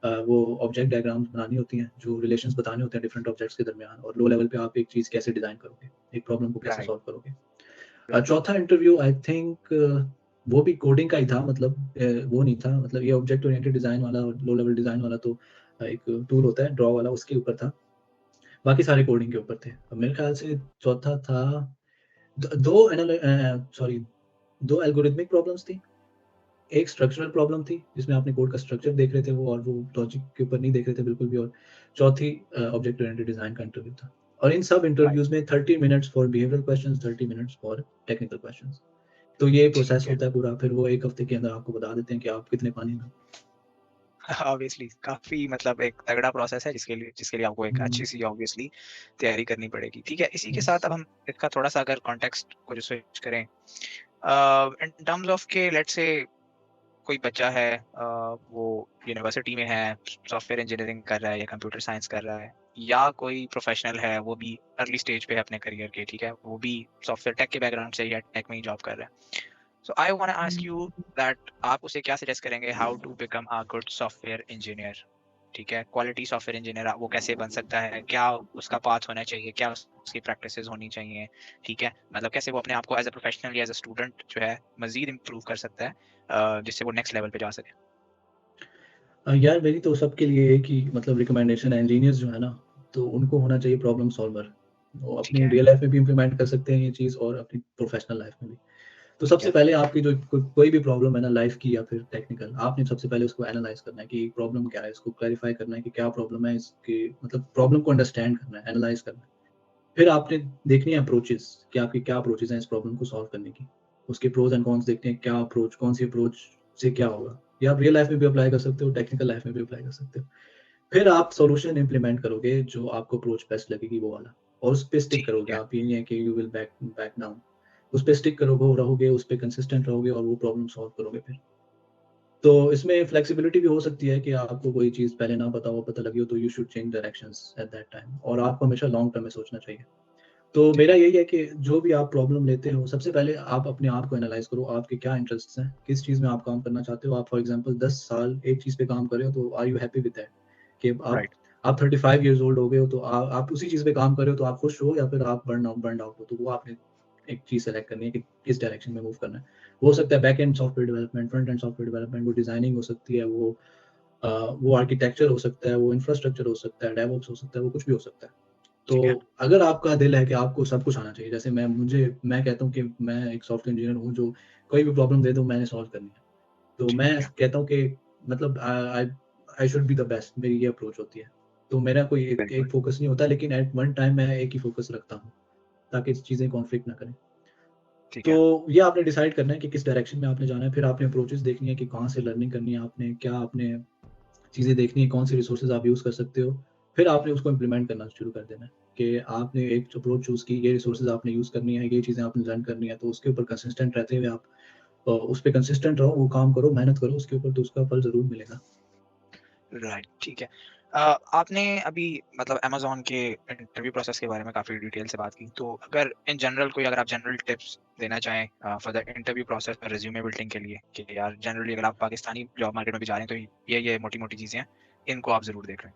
वो ऑब्जेक्ट डायग्राम्स बनानी होती हैं, जो रिलेशंस बताने होते हैं डिफरेंट ऑब्जेक्ट्स के दरमियान, और लो लेवल पे आप एक चीज़ कैसे डिज़ाइन करोगे, एक प्रॉब्लम को कैसे राइट, सॉल्व करोगे। राइट, चौथा इंटरव्यू आई थिंक वो भी कोडिंग का ही था, मतलब वो नहीं था, मतलब ये ऑब्जेक्ट ओरिएंटेड डिज़ाइन वाला और लो लेवल डिज़ाइन वाला तो एक टूल होता है ड्रॉ वाला, उसके ऊपर था। बाकी सारे कोडिंग के ऊपर थे। मेरे ख़्याल से चौथा था, द 2 सॉरी, 2 एल्गोरिथमिक प्रॉब्लम्स थी, एक स्ट्रक्चरल प्रॉब्लम थी, जिसमें आपने कोड का स्ट्रक्चर देख रहे थे वो, और वो लॉजिक के ऊपर नहीं देख रहे थे बिल्कुल भी, और चौथी ऑब्जेक्ट ओरिएंटेड डिज़ाइन का इंटरव्यू था। और इन सब राइट, इंटरव्यूज़ में 30 minutes for behavioural questions, 30 minutes for technical questions. तो ये प्रोसेस ठीक है। होता है पूरा, फिर वो 1 हफ्ते के अंदर आपको बता देते हैं कि आप कितने पानी में हो। ऑब्वियसली काफ़ी मतलब एक तगड़ा प्रोसेस है जिसके लिए आपको एक हुँ, अच्छी-सी ऑब्वियसली तैयारी करनी पड़ेगी। ठीक है, इसी के यस। साथ अब हम इसका थोड़ा-सा अगर कॉन्टेक्स्ट को जो स्विच करें इन टर्म्स ऑफ के लेट्स से कोई बच्चा है वो यूनिवर्सिटी में है, सॉफ्टवेयर इंजीनियरिंग कर रहा है या कंप्यूटर साइंस कर रहा है या कोई प्रोफेशनल है, वो भी अर्ली स्टेज पे है अपने करियर के, ठीक है? वो भी सॉफ्टवेयर टेक के बैकग्राउंड से या टेक में ही जॉब कर रहा है। So I want to ask you that आप उसे क्या सजेस्ट करेंगे how to become a good software engineer? ठीक है, क्वालिटी सॉफ्टवेयर इंजीनियर वो कैसे बन सकता है? क्या उसका पाथ होना चाहिए? क्या उसकी प्रैक्टिसेस होनी चाहिए? ठीक है, मतलब कैसे वो अपने आप को एज अ प्रोफेशनल या एज अ स्टूडेंट जो है मजीद इम्प्रूव कर सकता है जिससे वो नेक्स्ट लेवल पे जा सके? यार मेरी तो सबके लिए एक ही मतलब रिकमेंडेशन है, इंजीनियर्स जो है ना, तो उनको होना चाहिए प्रॉब्लम सॉल्वर। वो ठीक अपनी है, रियल लाइफ में भी इम्प्लीमेंट कर सकते हैं ये चीज़, और अपनी प्रोफेशनल लाइफ में भी। तो ठीक सबसे है, पहले आपकी जो कोई भी प्रॉब्लम है ना लाइफ की या फिर टेक्निकल, आपने सबसे पहले उसको एनालाइज़ करना है कि प्रॉब्लम क्या है, इसको क्लैरिफ़ाई करना है कि क्या प्रॉब्लम है, इसके मतलब प्रॉब्लम को अंडरस्टैंड करना है, एनालाइज़ करना है। फिर आपने देखनी है अप्रोचेज़ कि आपकी क्या अप्रोचेज़ हैं इस प्रॉब्लम को सॉल्व करने की। उसके प्रोज़ एंड कॉन्स देखते हैं, क्या अप्रोच, कौन-सी अप्रोच से क्या होगा। ये आप रियल लाइफ में भी अप्लाई कर सकते हो, टेक्निकल लाइफ में भी अप्लाई कर सकते हो। फिर आप सॉल्यूशन इम्प्लीमेंट करोगे जो आपको अप्रोच बेस्ट लगेगी वो वाला, और उस पे स्टिक ठीक करोगे है, आप, ये नहीं है कि you will back back down. उस पे स्टिक करोगे, रहोगे, उस पे कंसिस्टेंट रहोगे और वो प्रॉब्लम सॉल्व करोगे फिर। तो इसमें फ्लेक्सिबिलिटी भी हो सकती है कि आपको कोई चीज़ पहले ना पता हो, पता लगी हो, तो you should change directions eight that time, और आपको हमेशा लॉन्ग टर्म में सोचना चाहिए। तो ठीक मेरा है, यही है कि जो भी आप प्रॉब्लम लेते हो, सबसे पहले आप अपने आप को एनालाइज़ करो, आपके क्या इंटरेस्ट्स हैं, किस चीज़ में आप काम करना चाहते हो। आप फॉर एग्ज़ाम्पल 10 साल एक चीज़ पे काम कर रहे हो, तो are you happy with that? कि आप राइट, आप 35 इयर्स ओल्ड हो गए हो तो आप उसी चीज़ पे काम कर रहे हो तो आप खुश हो या फिर आप बर्न आउट हो, तो वो आपने एक चीज़ सेलेक्ट करनी है कि किस डायरेक्शन में मूव करना है। हो सकता है back and software development, front end software development, वो डिज़ाइनिंग हो सकती है, वो आर्किटेक्चर हो सकता है, वो इंफ्रास्ट्रक्चर हो सकता है, डेवऑप्स हो सकता है, वो कुछ भी हो सकता है। तो ठीक है, अगर आपका दिल है कि आपको सब कुछ आना चाहिए, जैसे मैं कहता हूँ कि मैं एक सॉफ्टवेयर इंजीनियर हूँ जो कोई भी प्रॉब्लम दे दो मैंने सॉल्व करनी है। तो मैं ठीक है, कहता हूँ कि मतलब I should be the best, मेरी ये अप्रोच होती है। तो मेरा कोई एक बिल्कुल, एक फ़ोकस नहीं होता, लेकिन एट वन टाइम मैं एक ही फ़ोकस रखता हूँ, ताकि चीज़ें कॉन्फ्लिक्ट ना करें। ठीक तो है, ये आपने डिसाइड करना है कि किस डायरेक्शन में आपने जाना है, फिर आपने अप्रोचेज़ देखनी है कि कहाँ से लर्निंग करनी है आपने, क्या आपने चीज़ें देखनी है, कौन-सी रिसोर्सेज़ आप यूज़ कर सकते हो। फिर आपने उसको इम्प्लीमेंट करना शुरू कर देना है कि आपने एक अप्रोच चूज़ की, ये रिसोर्सेज़ आपने यूज़ करनी है, ये चीज़ें आपने लर्न करनी है, तो उसके ऊपर कंसिस्टेंट रहते हुए आप उस पे कंसिस्टेंट रहो, वो काम करो, मेहनत करो, उसके ऊपर तो उसका फल ज़रूर मिलेगा। राइट, ठीक है। आपने अभी मतलब अमेज़न के इंटरव्यू प्रोसेस के बारे में काफ़ी डिटेल से बात की, तो अगर आप जनरल टिप्स देना चाहें फॉर द इंटरव्यू प्रोसेस में रिज़्यूमे बिल्डिंग के लिए कि यार जनरली अगर आप पाकिस्तानी जॉब मार्केट में भी जा रहे हैं, तो ये मोटी-मोटी चीज़ें हैं, इनको आप ज़रूर देख लें।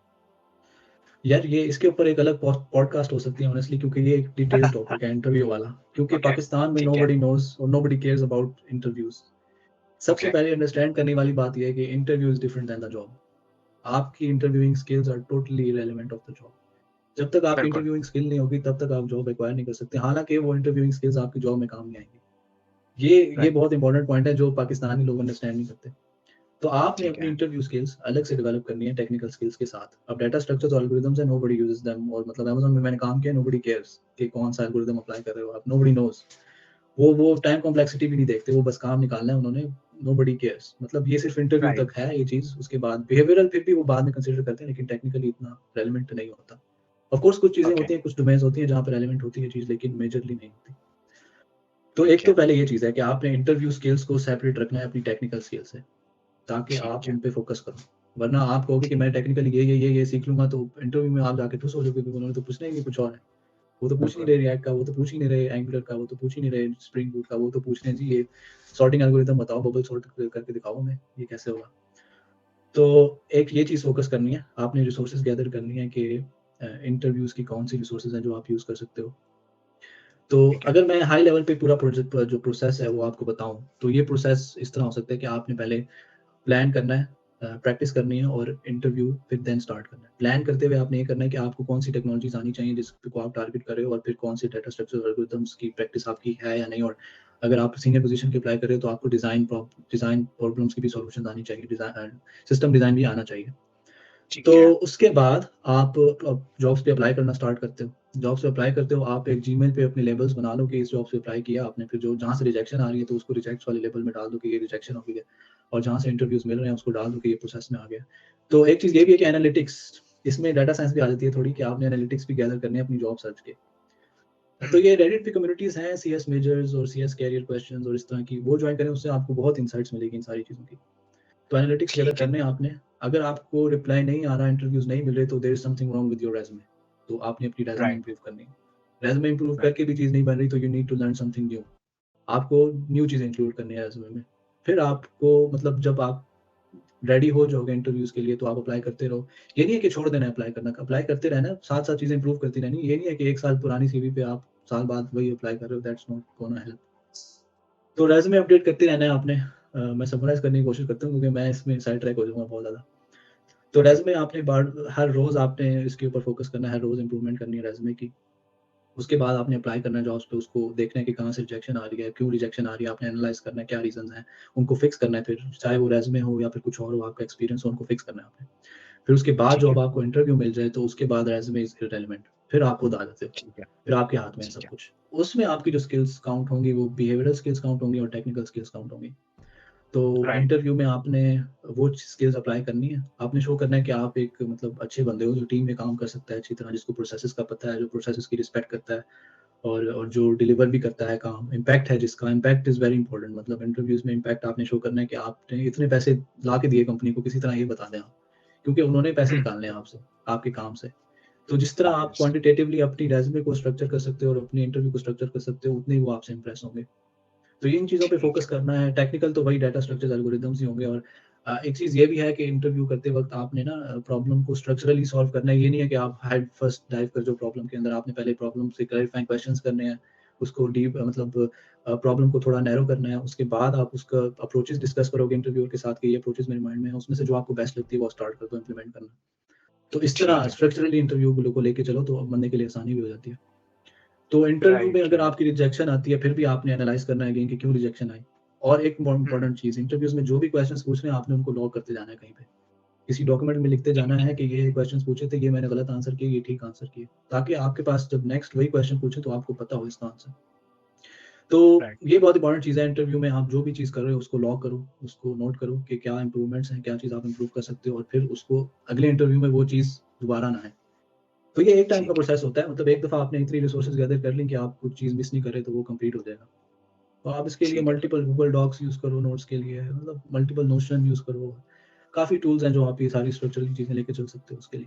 यार ये इसके ऊपर एक अलग पॉडकास्ट हो सकती है ऑनेस्टली, क्योंकि ये एक डिटेल्ड टॉपिक है इंटरव्यू वाला। क्योंकि ओके, पाकिस्तान में ठीक है, नोबडी नोज़ और नोबडी केयर्स अबाउट इंटरव्यूज़। सबसे ओके, पहले अंडरस्टैंड करने वाली बात ये है कि interview is different than the job. आपकी interviewing skills are totally irrelevant of the job. जब तक आपकी बिल्कुल, इंटरव्यूइंग स्किल नहीं होगी, तब तक आप जॉब एक्वायर नहीं कर सकते। हालाँकि वो इंटरव्यूइंग स्किल्स आपकी जॉब में काम नहीं आएँगी। ये राइट, बहुत इंपॉर्टेंट पॉइंट है जो पाकिस्तानी लोग अंडरस्टैंड नहीं करते। तो आपने ठीक अपनी है, इंटरव्यू स्किल्स अलग से डेवलप करनी है टेक्निकल स्किल्स के साथ। अब डाटा स्ट्रक्चर्स और एल्गोरिदम्स हैं, नोबडी यूजेस देम, और मतलब अमेज़न में मैंने काम किया, नोबडी केयर्स कि कौन-सा एल्गोरिदम अप्लाई कर रहे हो आप, नोबडी नोज़। वो टाइम कॉम्प्लेक्सिटी भी नहीं देखते, वो बस काम निकालना है उन्होंने, नोबडी केयर्स। मतलब ये सिर्फ़ इंटरव्यू राइट, तक है ये चीज़, उसके बाद बिहेवियरल फिर भी वो बाद में कंसीडर करते हैं, लेकिन टेक्निकली इतना रेलेवेंट नहीं होता। ऑफ कोर्स कुछ चीज़ें ओके, होती हैं, कुछ डोमेन्स होती हैं जहाँ पे रेलेवेंट होती है चीज़, लेकिन मेजरली नहीं होती। तो ठीक एक तो है, पहले ये चीज़ है कि आपने इंटरव्यू स्किल्स को सेपरेट रखना है अपनी टेक्निकल स्किल से, ताकि आप ठीक है, उन पे फ़ोकस करो। वरना आप कहोगे कि मैं टेक्निकली ये सीख लूँगा, तो इंटरव्यू में आप जाके ठुस हो जाओगे, क्योंकि उन्होंने तो पूछना ही नहीं कुछ और है। वो तो पूछ ही नहीं बिल्कुल, रहे रिएक्ट का, वो तो पूछ ही नहीं रहे एंगुलर का, वो तो पूछ ही नहीं रहे स्प्रिंग बूट का, वो तो पूछ रहे हैं जी ये सॉर्टिंग एल्गोरिदम बताओ, बबल सॉर्ट करके दिखाओ हमें, ये कैसे होगा? तो एक ये चीज़ फ़ोकस करनी है, आपने रिसोर्सेज़ गैदर करनी है कि इंटरव्यूज़ की कौन-सी रिसोर्सेज़ हैं जो आप यूज़ कर सकते हो। तो ठीक है, अगर मैं हाई लेवल पे पूरा जो प्रोसेस है वो आपको बताऊँ, तो ये प्रोसेस इस तरह हो सकता है कि आपने पहले प्लान करना है, प्रैक्टिस करनी है और इंटरव्यू फिर देन स्टार्ट करना है। प्लान करते हुए आपने ये करना है कि आपको कौन-सी टेक्नोलॉजीज़ आनी चाहिए जिसको आप टारगेट कर रहे हो, और फिर कौन से डाटा स्ट्रक्चर एल्गोरिदम्स की प्रैक्टिस आपकी है या नहीं, और अगर आप सीनियर पोज़ीशन पे अप्लाई कर रहे हो तो आपको डिज़ाइन प्रॉब्लम्स की भी सॉल्यूशंस आनी चाहिए, सिस्टम डिज़ाइन भी आना चाहिए। तो ठीक है, उसके बाद आप जॉब्स पे अप्लाई करना स्टार्ट करते हो। जॉब्स पे अप्लाई करते हो, आप एक जीमेल पे अपने लेबल्स बना लो कि इस जॉब से अप्लाई किया आपने, फिर जो जहाँ से रिजेक्शन आ रही है तो उसको रिजेक्ट्स वाले लेबल में डाल दो कि ये रिजेक्शन हो गई है, और जहाँ से इंटरव्यूज़ मिल रहे हैं उसको डाल दो कि ये प्रोसेस में आ गया। तो एक चीज़ ये भी है ठीक कि है, एनालिटिक्स, इसमें डाटा साइंस भी आ जाती है थोड़ी, कि आपने एनालिटिक्स भी गैदर करने हैं अपनी जॉब सर्च के। तो हुँ, ये रेडिट पे कम्युनिटीज़ हैं, सीएस मेजर्स और सीएस कैरियर क्वेश्चंस और इस तरह की, वो जॉइन करें, उससे आपको बहुत इनसाइट्स मिलेगी इन सारी चीज़ों की। तो एनालिटिक्स गैदर ठीक है, करने हैं आपने। अगर आपको रिप्लाई नहीं आ रहा, इंटरव्यूज़ नहीं मिल रहे, तो there is something wrong with your resume. तो आपने अपनी रेज़्यूमे राइट, इम्प्रूव करनी है। रेज़्यूमे इम्प्रूव राइट, करके भी चीज़ नहीं बन रही, तो you need to learn something new. आपको न्यू चीज़ें इंक्लूड करनी है रेज़्यूमे में। फिर आपको मतलब जब आप रेडी हो जाओगे इंटरव्यूज़ के लिए, तो आप अप्लाई करते रहो। ये नहीं है कि छोड़ देना है अप्लाई करना, अप्लाई करते रहना है, साथ-साथ चीज़ें इंप्रूव करती रहनी है। ये नहीं है कि 1 साल पुरानी सीवी पे आप साल बाद वही अप्लाई कर रहे हो, दैट्स नॉट गोना हेल्प। तो रेज़्यूमे अपडेट करते रहना है आपने। मैं समराइज़ करने की कोशिश करता हूँ, क्योंकि मैं इसमें साइड ट्रैक हो जाऊँगा बहुत ज़्यादा। तो ओके, रेज़्यूमे आपने हर रोज़ आपने इसके ऊपर फ़ोकस करना है, हर रोज़ इम्प्रूवमेंट करनी है रेज़्यूमे की। उसके बाद आपने अप्लाई करना है जॉब्स पे, उसको देखना है कि कहाँ से रिजेक्शन आ रही है, क्यों रिजेक्शन आ रही है, आपने एनालाइज़ करना है क्या रीज़न्स हैं, उनको फिक्स करना है फिर, चाहे वो रेज़्यूमे हो या फिर कुछ और हो, आपका एक्सपीरियंस हो, उनको फिक्स करना है आपने। फिर उसके बाद ठीक है, जॉब आपको इंटरव्यू मिल जाए, तो उसके बाद रेज़्यूमे इज़ इर्रेलेवेंट, फिर आप खुद आ जाते हो, ठीक है, फिर आपके हाथ में है ठीक सब है, कुछ। उसमें आपकी जो स्किल्स काउंट होंगी, वो बिहेवियरल स्किल्स काउंट होंगी और टेक्निकल स्किल्स काउंट होंगी। तो राइट, इंटरव्यू में आपने वो स्किल्स अप्लाई करनी है। आपने शो करना है कि आप एक मतलब अच्छे बंदे हो, जो टीम में काम कर सकता है अच्छी तरह, जिसको प्रोसेसेस का पता है, जो प्रोसेसेस की रिस्पेक्ट करता है, और जो डिलीवर भी करता है काम, इम्पैक्ट है जिसका, इम्पैक्ट इज़ वेरी इंपॉर्टेंट। मतलब इंटरव्यूज़ में इम्पैक्ट आपने शो करना है कि आपने इतने पैसे ला के दिए कंपनी को, किसी तरह ये बता दें आप। क्योंकि उन्होंने पैसे हुँ, निकालने हैं आपसे, आपके काम से। तो जिस तरह आप ऑब्वियस, क्वांटिटेटिवली अपनी रेज़्यूमे को स्ट्रक्चर कर सकते हो और अपनी इंटरव्यू को स्ट्रक्चर कर सकते हो, उतने ही वो आपसे इम्प्रेस होंगे। तो इन चीज़ों पे ठीक फ़ोकस है, करना है। टेक्निकल तो वही डाटा स्ट्रक्चर्स, एल्गोरिदम्स ही होंगे, और एक चीज़ ये भी है कि इंटरव्यू करते वक़्त आपने ना प्रॉब्लम को स्ट्रक्चरली सॉल्व करना है। ये नहीं है कि आप हेड फर्स्ट डाइव कर जाओ प्रॉब्लम के अंदर। आपने पहले प्रॉब्लम से क्लैरिफाइंग क्वेश्चन्स करने हैं, उसको डीप मतलब प्रॉब्लम को थोड़ा नैरो करना है। उसके बाद आप उसका अप्रोचेस डिस्कस करोगे इंटरव्यूअर के साथ कि ये अप्रोचेस मेरे माइंड में है, उसमें से जो आपको बेस्ट लगती है वो स्टार्ट कर दो इम्प्लीमेंट करना। तो इस ठीक तरह है। स्ट्रक्चरली इंटरव्यू को लेके चलो तो बनने के लिए आसानी भी हो जाती है। तो इंटरव्यू में राइट, अगर राइट। आपकी रिजेक्शन आती है, फिर भी आपने एनालाइज़ करना है अगेन कि क्यों रिजेक्शन आई। और एक more हुँ, इम्पोर्टेंट चीज़, इंटरव्यूज़ में जो भी क्वेश्चन्स पूछ रहे हैं, आपने उनको लॉग करते जाना है कहीं पे। किसी डॉक्यूमेंट में लिखते जाना है कि ये क्वेश्चन्स पूछे थे, ये मैंने गलत आंसर किए, ये ठीक आंसर किए। ताकि आपके पास जब नेक्स्ट वही क्वेश्चन पूछे तो आपको पता हो इसका आंसर। तो राइट। ये बहुत इंपॉर्टेंट चीज़ है इंटरव्यू में, आप जो भी चीज़ कर रहे हो उसको लॉग करो, उसको नोट करो कि क्या इम्प्रूवमेंट्स हैं, क्या चीज़ आप इम्प्रूव कर सकते हो और फिर उसको अगले इंटरव्यू में वो चीज़ दोबारा ना आए। तो ये एक टाइम का ठीक है। प्रोसेस होता है, मतलब एक दफ़ा आपने इतनी रिसोर्सेज़ गैदर कर ली कि आप कुछ चीज़ मिस नहीं कर रहे तो वो कंप्लीट हो जाएगा। तो आप इसके लिए ठीक है। मल्टीपल गूगल डॉक्स यूज़ करो नोट्स के लिए, मतलब मल्टीपल नोशन यूज़ करो। काफ़ी टूल्स हैं जो आप ये सारी स्ट्रक्चरल चीज़ें लेके चल सकते हो उसके लिए।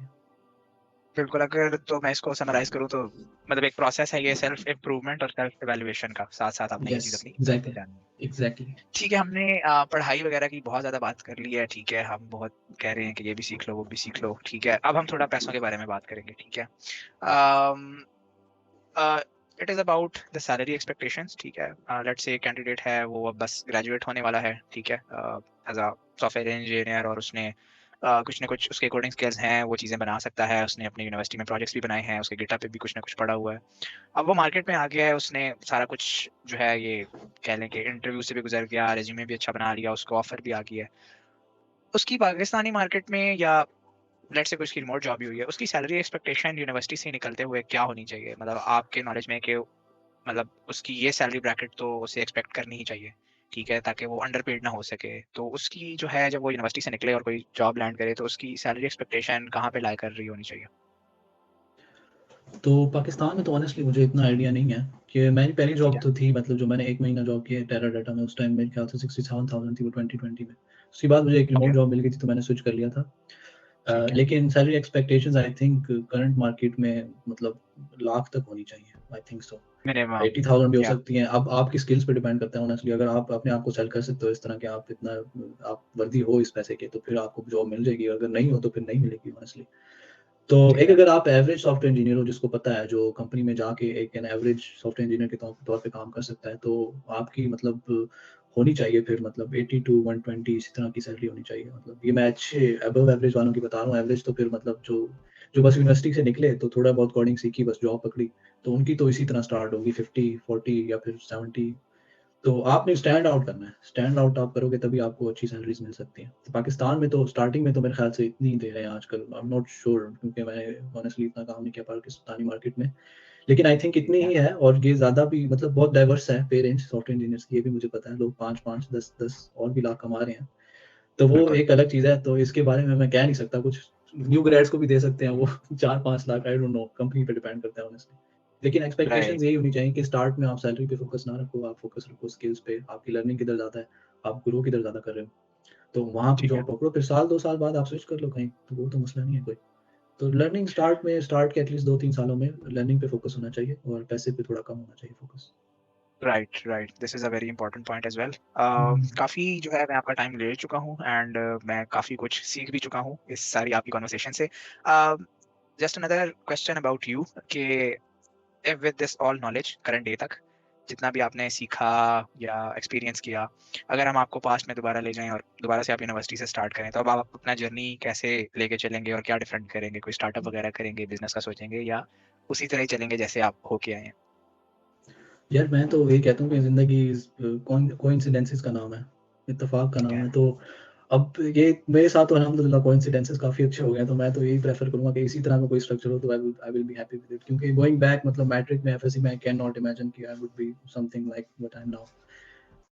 बिल्कुल, अगर तो मैं इसको समराइज़ करूँ तो मतलब एक प्रोसेस है ये सेल्फ इम्प्रूवमेंट और सेल्फ इवैल्यूएशन का, साथ-साथ आपने ये यस, चीज़ अपनी करते एग्ज़ैक्टली, जानी है। एग्ज़ैक्टली। ठीक है, हमने पढ़ाई वगैरह की बहुत ज़्यादा बात कर ली है, ठीक है, हम बहुत कह रहे हैं कि ये भी सीख लो, वो भी सीख लो, ठीक है। अब हम थोड़ा पैसों के बारे में बात करेंगे, ठीक है। Um, uh, it is about the salary expectations, ठीक है। लेट्स से कैंडिडेट है, वो अब बस ग्रेजुएट होने वाला है, ठीक है, एज़ अ सॉफ्टवेयर इंजीनियर और उसने कुछ न कुछ उसके कोडिंग स्किल्स हैं, वो चीज़ें बना सकता है, उसने अपनी यूनिवर्सिटी में प्रोजेक्ट्स भी बनाए हैं, उसके गिटहब पे भी कुछ न कुछ पड़ा हुआ है। अब वो मार्केट में आ गया है, उसने सारा कुछ जो है ये कह लें कि इंटरव्यू से भी गुज़र गया, रिज़्यूमे भी अच्छा बना लिया, उसको ऑफ़र भी आ गया है। उसकी पाकिस्तानी मार्केट में या लेट्स से कोई उसकी रिमोट जॉब भी हुई है, उसकी सैलरी एक्सपेक्टेशन यूनिवर्सिटी से निकलते हुए क्या होनी चाहिए? मतलब आपके नॉलेज में कि मतलब उसकी ये सैलरी ब्रैकेट तो उसे एक्सपेक्ट करनी ही चाहिए, ठीक है? ताकि वो अंडरपेड ना हो सके। तो उसकी जो है जब वो यूनिवर्सिटी से निकले और कोई जॉब लैंड करे तो उसकी सैलरी एक्सपेक्टेशन कहाँ पे लाई कर रही होनी चाहिए? तो पाकिस्तान में तो ऑनेस्टली मुझे इतना आइडिया नहीं है कि मेरी पहली ठीक जॉब है, तो थी, मतलब जो मैंने 1 महीना जॉब किया है टेराडाटा में, उस टाइम मेरे ख्याल से 67,000 थी वो 2020 में। उसके बाद मुझे एक ओके, रिमोट जॉब मिल गई थी तो मैंने स्विच कर लिया था। ठीक है। लेकिन salary expectations I think current market में मतलब लाख तक होनी चाहिए, आई थिंक सो। मिनिमम 80,000 भी हो या सकती हैं। अब आपकी स्किल्स पे डिपेंड करता है ऑनेस्टली, अगर आप अपने आप को सेल कर सकते हो इस तरह के, आप इतना आप वर्दी हो इस पैसे के, तो फिर आपको जॉब मिल जाएगी, अगर नहीं हो तो फिर नहीं मिलेगी ऑनेस्टली। तो ठीक एक है, अगर आप एवरेज सॉफ्टवेयर इंजीनियर हो जिसको पता है, जो कंपनी में जाके एक एन एवरेज सॉफ्टवेयर इंजीनियर के तौर पे काम कर सकता है, तो आपकी मतलब होनी चाहिए फिर मतलब 80 टू 120 इसी तरह की सैलरी होनी चाहिए। मतलब ये मैं अच्छे अबव एवरेज वालों की बता रहा हूँ, एवरेज तो फिर मतलब जो जो बस यूनिवर्सिटी से निकले तो थोड़ा बहुत कोडिंग सीखी, बस जॉब पकड़ी, तो उनकी तो इसी तरह स्टार्ट होगी 50, 40 या फिर 70। तो आपने स्टैंड आउट करना है, स्टैंड आउट आप करोगे तभी आपको अच्छी सैलरीज़ मिल सकती हैं। तो पाकिस्तान में तो स्टार्टिंग में तो मेरे ख़्याल से इतनी ही दे रहे हैं आजकल, आई एम नॉट श्योर क्योंकि मैंने हॉनेस्टली इतना काम नहीं किया पाकिस्तानी मार्केट में। लेकिन आई थिंक ठीक इतनी है। ही है और ये ज़्यादा भी मतलब बहुत डाइवर्स है पे रेंज सॉफ्टवेयर इंजीनियर्स की, ये भी मुझे पता है। लोग 5-5, 10-10 और भी लाख कमा रहे हैं। तो वो बिल्कुल, एक अलग चीज़ है, तो इसके बारे में मैं कह नहीं सकता कुछ। न्यू ग्रेड्स को भी दे सकते हैं वो 4-5 lakh, I don't know, company पे डिपेंड करता है ऑनेस्टली। लेकिन राइट, एक्सपेक्टेशंस यही होनी चाहिए कि स्टार्ट में आप सैलरी पे फोकस ना रखो, आप फोकस रखो स्किल्स पे, आपकी लर्निंग किधर ज़्यादा है, आप ग्रो किधर ज़्यादा कर रहे हो। तो वहाँ पे ठीक है। जॉब पकड़ो, फिर साल 2 साल बाद आप स्विच कर लो कहीं, तो वो तो मसला नहीं है कोई। तो लर्निंग स्टार्ट के एटलीस्ट 2-3 सालों में लर्निंग पे फोकस होना चाहिए और पैसे पे थोड़ा कम होना चाहिए focus. Right, right. This is a very important point as well. Hmm. काफ़ी जो है मैं आपका टाइम ले चुका हूँ एंड मैं काफ़ी कुछ सीख भी चुका हूँ इस सारी आपकी कन्वर्सेशन से। Just another question about you कि with this all knowledge current day तक, जितना भी आपने सीखा या एक्सपीरियंस किया, अगर हम आपको पास्ट में दोबारा ले जाएँ और दोबारा से आप यूनिवर्सिटी से स्टार्ट करें, तो अब आप अपना जर्नी कैसे लेके चलेंगे और क्या डिफरेंट करेंगे? कोई स्टार्टअप वगैरह करेंगे, बिज़नेस का सोचेंगे या उसी तरह ही चलेंगे जैसे आप होके आए हैं? यार मैं तो यही कहता हूँ कि ज़िंदगी कोइंसिडेंसेस का नाम है, इत्तेफ़ाक का ठीक नाम है, है। तो अब ये मेरे साथ तो अल्हम्दुलिल्लाह कोइंसिडेंसेस काफ़ी अच्छे हो गए हैं, तो मैं तो यही प्रेफ़र करूँगा कि इसी तरह का कोई स्ट्रक्चर हो तो I will be happy with it, क्योंकि गोइंग बैक मतलब मैट्रिक में एफएससी में आई कैन नॉट इमेजिन कि I would be something like what I am now.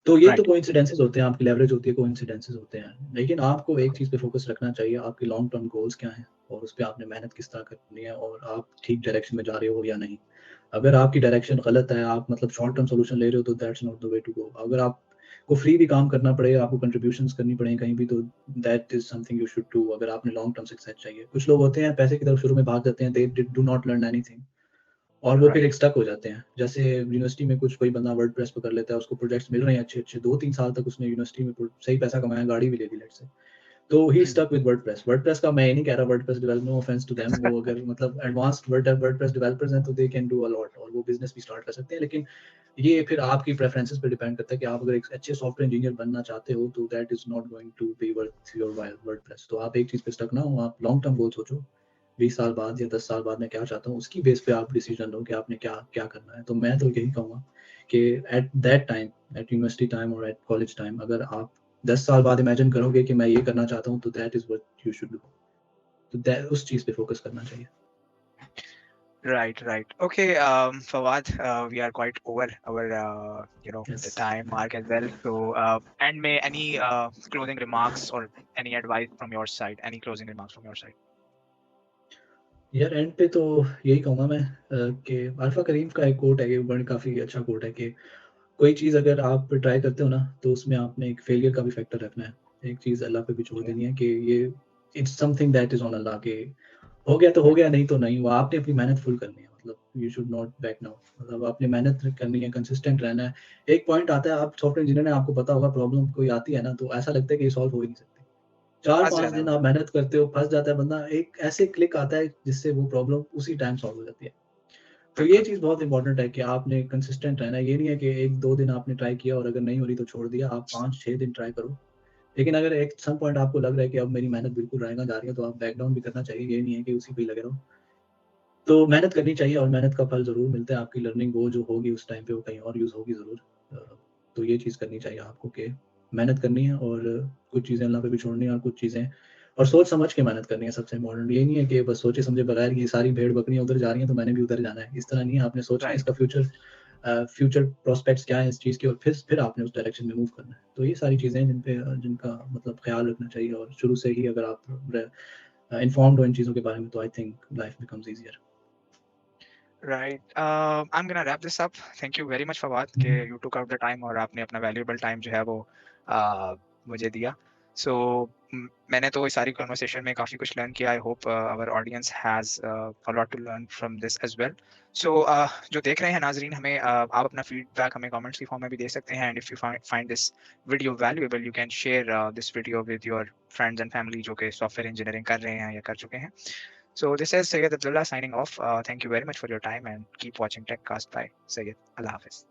तो ये तो राइट, कोइंसिडेंसेस होते हैं, आपकी लेवरेज होती है, कोइंसिडेंसेस होते हैं। लेकिन आपको एक चीज़ पे फ़ोकस रखना चाहिए, आपके लॉन्ग टर्म गोल्स क्या हैं और उस पे आपने मेहनत किस तरह करनी है और आप ठीक डायरेक्शन में जा रहे हो या नहीं। अगर आपकी डायरेक्शन गलत है, आप मतलब शॉर्ट टर्म सॉल्यूशन ले रहे हो तो that's not the way to go. अगर आपको फ्री भी काम करना पड़े, आपको कंट्रीब्यूशंस करनी पड़े कहीं भी, तो that is something you should do अगर आपने लॉन्ग टर्म सक्सेस चाहिए। कुछ लोग होते हैं पैसे की तरफ शुरू में भाग जाते हैं, they do not learn anything और वो फिर राइट, एक स्टक हो जाते हैं। जैसे यूनिवर्सिटी में कुछ कोई बंदा वर्डप्रेस पे कर लेता है, उसको प्रोजेक्ट्स मिल रहे हैं अच्छे-अच्छे, 2-3 साल तक उसने यूनिवर्सिटी में सही पैसा कमाया, गाड़ी भी ले ली लेट्स से। तो ही स्टक विद वर्डप्रेस का मैं ये नहीं कह रहा WordPress developer, no offence to them, वो अगर मतलब एडवांस्ड वर्डप्रेस डेवलपर्स हैं तो they can do a lot और वो बिजनेस भी स्टार्ट कर सकते हैं। लेकिन ये फिर आपकी प्रेफरेंसेस पे डिपेंड करता है कि आप अगर एक अच्छे सॉफ्टवेयर इंजीनियर बनना चाहते हो तो that is not going to be worth your while WordPress. तो आप एक चीज पे स्टक ना हो, आप लॉन्ग टर्म गोल सोचो, 20 साल बाद या 10 साल बाद मैं क्या चाहता हूँ, उसकी बेस पे आप डिसीजन लो कि आपने क्या क्या करना है। तो मैं तो यही कहूँगा कि at that time, at university time और एट कॉलेज टाइम, अगर आप 10 साल बाद इमेजिन करोगे कि मैं ये करना चाहता हूँ, तो that is what you should do. तो उस चीज पे फोकस करना चाहिए। Right. Okay, Fawad, we are quite over our, the yes time mark as well. So, and may any closing remarks or any advice from your side? Any closing remarks from your side? यार and पे तो यही कहूँगा मैं कि alpha करीम का एक coat है, ये बड़ा काफ़ी अच्छा कोट है कि कोई चीज़ अगर आप ट्राई करते हो ना, तो उसमें आपने एक फेलियर का भी फैक्टर रखना है। एक चीज़ अल्लाह पे भी छोड़ Okay. देनी है कि ये it's something that is on Allah, के हो गया तो हो गया, नहीं तो नहीं। वो आपने अपनी मेहनत फुल करनी है, मतलब you should not back down, मतलब आपने मेहनत करनी है, कंसिस्टेंट रहना है। एक पॉइंट आता है, आप सॉफ्टवेयर इंजीनियर हैं, आपको पता होगा प्रॉब्लम कोई आती है ना, तो ऐसा लगता है कि ये सॉल्व हो ही नहीं सकती। फंस 4-5 जाता है दिन बंदा। आप मेहनत करते हो, फँस जाता है बंदा, एक ऐसे क्लिक आता है जिससे वो प्रॉब्लम उसी टाइम सॉल्व हो जाती है। तो ये बिल्कुल। चीज़ बहुत इम्पोर्टेंट है कि आपने कंसिस्टेंट रहना है। ये नहीं है कि 1-2 दिन आपने ट्राई किया और अगर नहीं हो रही तो छोड़ दिया, आप 5-6 दिन ट्राई करो। लेकिन अगर एक सम पॉइंट आपको लग रहा है कि अब मेरी मेहनत बिल्कुल रंगा जा रही है, तो आप बैक डाउन भी करना चाहिए। ये नहीं है कि उसी पे ही लगे रहो। तो मेहनत करनी चाहिए और मेहनत का फल ज़रूर मिलता है। आपकी लर्निंग वो जो होगी उस टाइम पे वो कहीं और यूज़ होगी ज़रूर। तो ये चीज़ करनी चाहिए आपको कि मेहनत करनी है और कुछ चीज़ें अल्लाह पे भी छोड़नी है और कुछ चीज़ें और सोच समझ के मेहनत करनी है सबसे इम्पोर्टेंट। ये नहीं है कि बस सोचे समझे बगैर ये सारी भेड़-बकरियाँ उधर जा रही हैं तो मैंने भी उधर जाना है। इस तरह नहीं है, आपने सोचना है राइट। इसका फ्यूचर प्रोस्पेक्ट्स क्या है इस चीज़ के और फिर आपने उस डायरेक्शन में मूव करना है। तो ये सारी चीज़ें हैं जिनका मतलब ख़्याल रखना चाहिए और शुरू से ही अगर आप इन्फॉर्म्ड हो इन चीज़ों के बारे में तो I think life becomes easier. Right. I'm gonna wrap this up. Thank you very much Fawad hmm, कि hmm. you took out the time और आपने अपना valuable time जो है वो मुझे दिया। So मैंने तो इस सारी conversation में काफ़ी कुछ learn किया। I hope our audience has a lot to learn from this as well. So जो देख रहे हैं नाज़रीन, हमें आप अपना feedback हमें comments की form में भी दे सकते हैं। And if you find this video valuable, you can share this video with your friends and family जो कि software engineering कर रहे हैं या कर चुके हैं। So this is Sayyid Abdullah signing off. Thank you very much for your time and keep watching TechCast by Sayyid. Allah Hafiz.